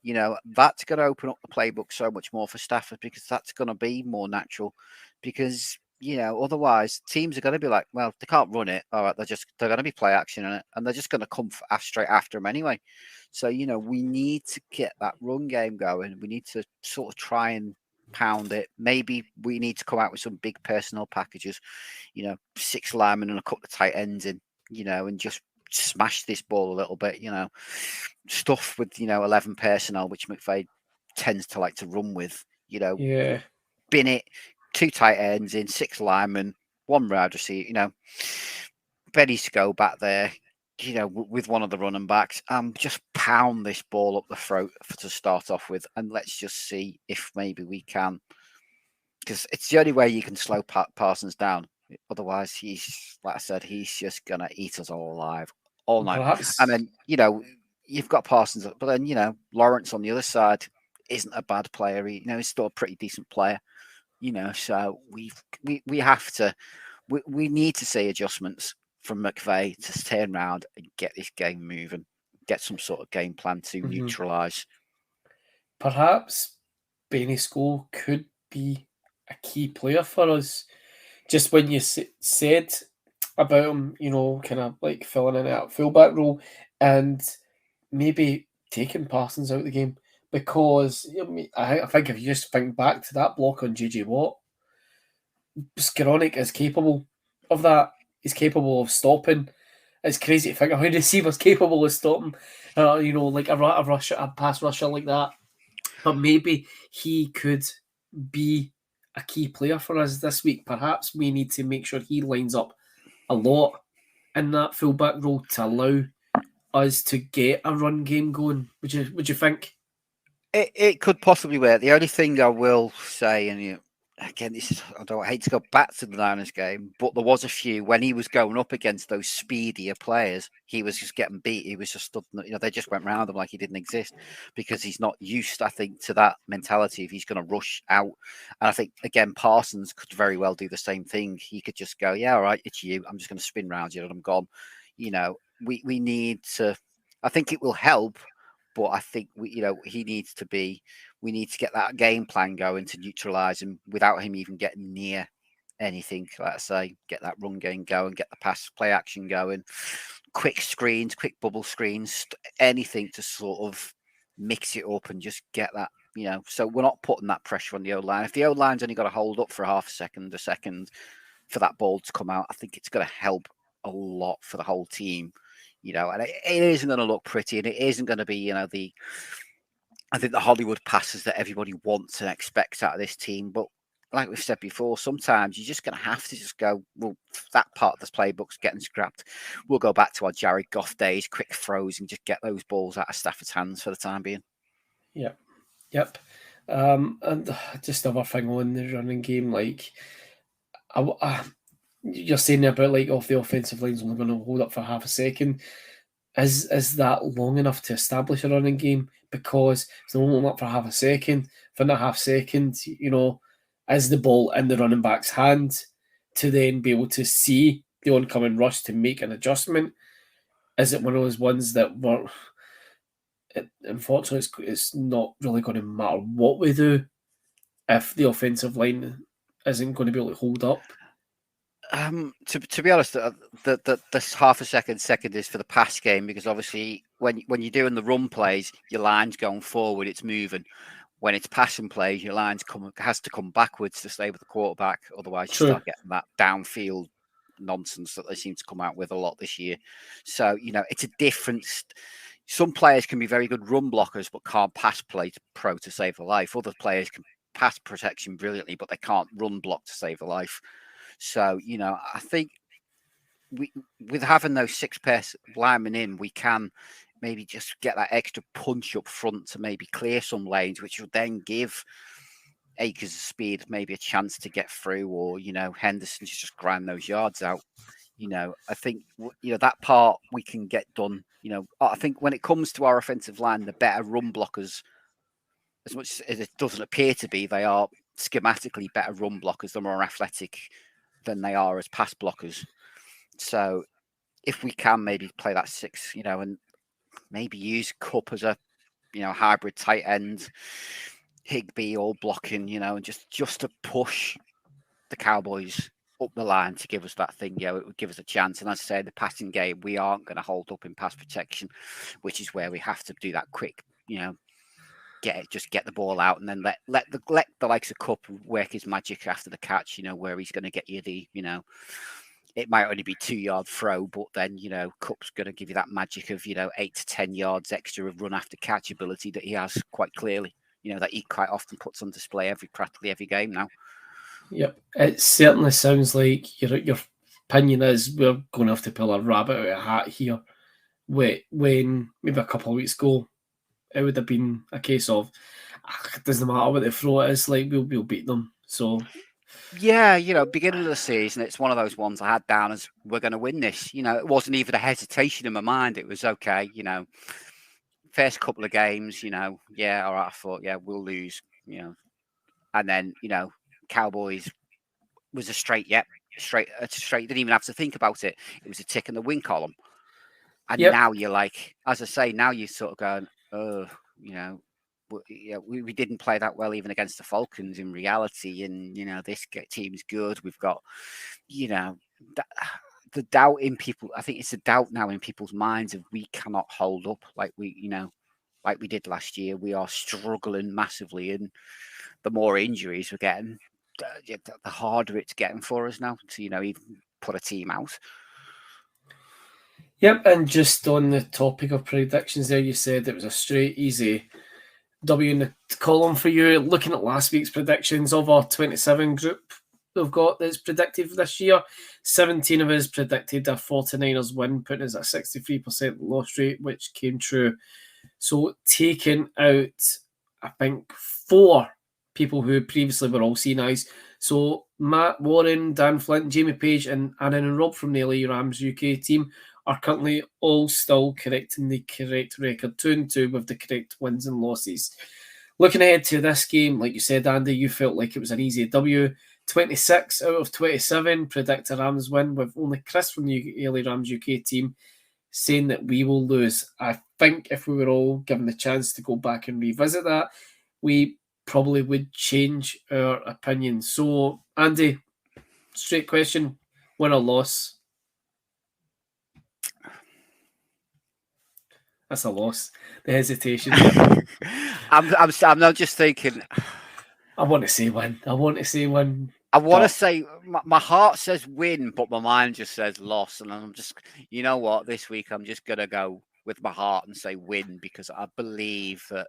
you know, that's going to open up the playbook so much more for Stafford because that's going to be more natural. Because, you know, otherwise teams are going to be like, well, they can't run it. All right, they're going to be play action in it, and they're just going to come straight after him anyway. So, you know, we need to get that run game going. We need to sort of try and pound it. Maybe we need to come out with some big personnel packages, you know, 6 linemen and a couple of tight ends in, you know, and just smash this ball a little bit, you know, stuff with, you know, 11 personnel, which McVay tends to like to run with, you know, bin it, 2 tight ends in, 6 linemen, 1 wide receiver, you know, ready to go back there, you know, with one of the running backs, just pound this ball up the throat to start off with, and let's just see if maybe we can, because it's the only way you can slow Parsons down. Otherwise, he's, like I said, he's just gonna eat us all alive all night. Perhaps. And then, you know, you've got Parsons, but then, you know, Lawrence on the other side isn't a bad player. You know, he's still a pretty decent player. You know, so we have to, we need to see adjustments from McVay to turn around and get this game moving, get some sort of game plan to neutralize. Perhaps Benny School could be a key player for us. Just when you said about him, you know, kind of like filling in that fullback role and maybe taking Parsons out of the game, because I think if you just think back to that block on JJ Watt, Skoranek is capable of that. He's capable of stopping. It's crazy to think of how receiver's capable of stopping, you know, like a pass rusher like that. But maybe he could be a key player for us this week. Perhaps we need to make sure he lines up a lot in that fullback role to allow us to get a run game going. Would you think? It could possibly work. The only thing I will say, and you know, again, this is, I hate to go back to the Niners game, but there was a few when he was going up against those speedier players, he was just getting beat. He was just stood, you know, they just went round him like he didn't exist because he's not used, I think, to that mentality if he's going to rush out. And I think, again, Parsons could very well do the same thing. He could just go, yeah, all right, it's you. I'm just going to spin round you and I'm gone. You know, we need to, I think it will help. But I think we need to get that game plan going to neutralize him without him even getting near anything. Like I say, get that run game going, get the pass play action going, quick screens, quick bubble screens, anything to sort of mix it up and just get that, you know. So we're not putting that pressure on the O-line. If the O-line's only got to hold up for a second for that ball to come out, I think it's going to help a lot for the whole team. You know, and it isn't going to look pretty, and it isn't going to be, you know, I think the Hollywood passes that everybody wants and expects out of this team. But like we've said before, sometimes you're just going to have to just go, well, that part of this playbook's getting scrapped. We'll go back to our Jared Goff days, quick throws, and just get those balls out of Stafford's hands for the time being. Yep. And just another thing on the running game, like, you're saying about, like, if the offensive line's only going to hold up for half a second, is that long enough to establish a running game? Because it's only holding up for half a second. For that half second, you know, is the ball in the running back's hand to then be able to see the oncoming rush to make an adjustment? Is it one of those ones that were... Unfortunately, it's not really going to matter what we do if the offensive isn't going to be able to hold up? To be honest, this half a second is for the pass game, because obviously when you're doing the run plays, your line's going forward, it's moving. When it's passing plays, your line's has to come backwards to stay with the quarterback. Otherwise, you start getting that downfield nonsense that they seem to come out with a lot this year. So, it's a difference. Some players can be very good run blockers, but can't pass play pro to save a life. Other players can pass protection brilliantly, but they can't run block to save a life. So, I think with having those 6 pairs linemen in, we can maybe just get that extra punch up front to maybe clear some lanes, which will then give acres of speed maybe a chance to get through, or Henderson just grind those yards out. I think that part we can get done. I think when it comes to our offensive line, the better run blockers, as much as it doesn't appear to be, they are schematically better run blockers. They're more athletic than they are as pass blockers. So if we can maybe play that 6, and maybe use Cup as a hybrid tight end, Higbee all blocking, and just to push the Cowboys up the line to give us that thing, it would give us a chance. And as I say, the passing game, we aren't going to hold up in pass protection, which is where we have to do that quick, get the ball out, and then let the likes of Cup work his magic after the catch, where he's going to get you the, it might only be 2-yard throw, but then, Cup's going to give you that magic of, 8 to 10 yards extra of run after catch ability that he has quite clearly, that he quite often puts on display practically every game now. Yep, it certainly sounds like your opinion is we're going to have to pull a rabbit out of a hat here. When maybe a couple of weeks ago, it would have been a case of it doesn't matter what they throw it is, like we'll beat them. So yeah, beginning of the season, it's one of those ones I had down as we're going to win this. It wasn't even a hesitation in my mind. It was okay, first couple of games, all right, I thought, we'll lose, and then, Cowboys was a straight, didn't even have to think about it. It was a tick in the win column. And now you're like, as I say, now you're sort of going, we didn't play that well even against the Falcons in reality. And, this team's good. We've got, the doubt in people. I think it's a doubt now in people's minds of we cannot hold up like we did last year. We are struggling massively. And the more injuries we're getting, the harder it's getting for us now to, even put a team out. Yep, and just on the topic of predictions there, you said it was a straight, easy W in the column for you. Looking at last week's predictions of our 27 group we've got that's predicted for this year, 17 of us predicted a 49ers win, putting us at a 63% loss rate, which came true. So taking out, I think, 4 people who previously were all seen as. So Matt Warren, Dan Flint, Jamie Page, and Aaron and Rob from the LA Rams UK team are currently all still correcting the correct record, 2-2 with the correct wins and losses. Looking ahead to this game, like you said, Andy, you felt like it was an easy W. 26 out of 27 predict a Rams win, with only Chris from the LA Rams UK team saying that we will lose. I think if we were all given the chance to go back and revisit that, we probably would change our opinion. So, Andy, straight question, win or loss? That's a loss. The hesitation. I'm not just thinking. I want to say win. I want to say my heart says win, but my mind just says loss. And I'm just, what? This week I'm just gonna go with my heart and say win, because I believe that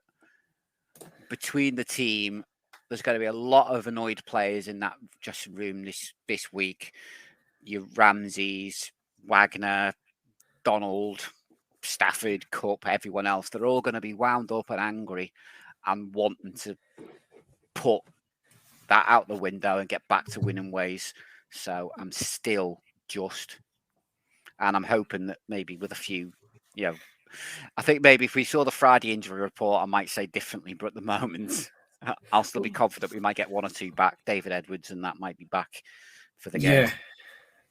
between the team, there's going to be a lot of annoyed players in that dressing room this week. Your Ramseys, Wagner, Donald, Stafford, Cup, everyone else, they're all going to be wound up and angry and wanting to put that out the window and get back to winning ways. So I'm still just, and I'm hoping that maybe with a few, I think maybe if we saw the Friday injury report, I might say differently, but at the moment, I'll still be confident we might get 1 or 2 back. David Edwards and that might be back for the game.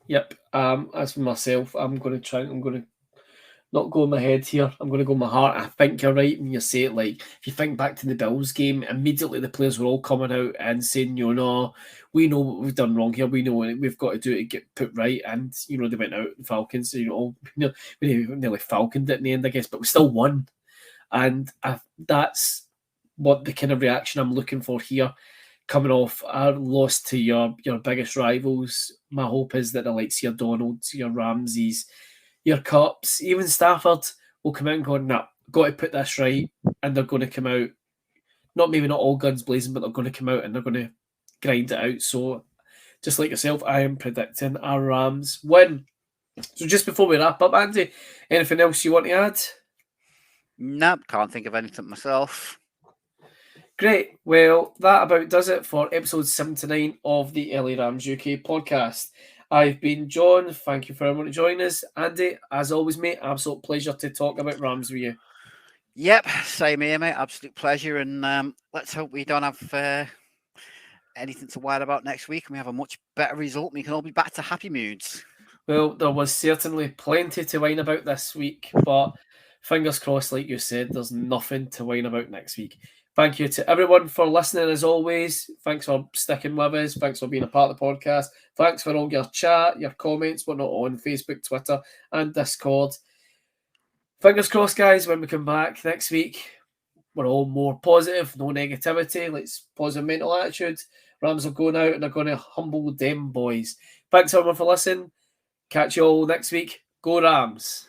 Yeah. Yep. As for myself, I'm going to not go in my head here. I'm going to go in my heart. I think you're right when you say it. Like, if you think back to the Bills game, immediately the players were all coming out and saying, no, we know what we've done wrong here. We know what we've got to do to get put right. And, they went out, the Falcons, we nearly falconed it in the end, I guess, but we still won. And that's what the kind of reaction I'm looking for here. coming off a loss to your biggest rivals. My hope is that the likes of your Donalds, your Ramseys, your Cups, even Stafford will come out and go, nah, got to put this right. And they're going to come out, maybe not all guns blazing, but they're going to come out and they're going to grind it out. So, just like yourself, I am predicting a Rams win. So, just before we wrap up, Andy, anything else you want to add? Nope, can't think of anything myself. Great. Well, that about does it for episode 79 of the LA Rams UK podcast. I've been John. Thank you for everyone to join us. Andy, as always, mate, absolute pleasure to talk about Rams with you. Yep, same here, mate. Absolute pleasure. And let's hope we don't have anything to whine about next week and we have a much better result and we can all be back to happy moods. Well, there was certainly plenty to whine about this week, but fingers crossed, like you said, there's nothing to whine about next week. Thank you to everyone for listening as always. Thanks for sticking with us. Thanks for being a part of the podcast. Thanks for all your chat, your comments, whatnot on Facebook, Twitter, and Discord. Fingers crossed, guys, when we come back next week, we're all more positive, no negativity. Let's positive mental attitude. Rams are going out and they're going to humble them boys. Thanks everyone for listening. Catch you all next week. Go Rams.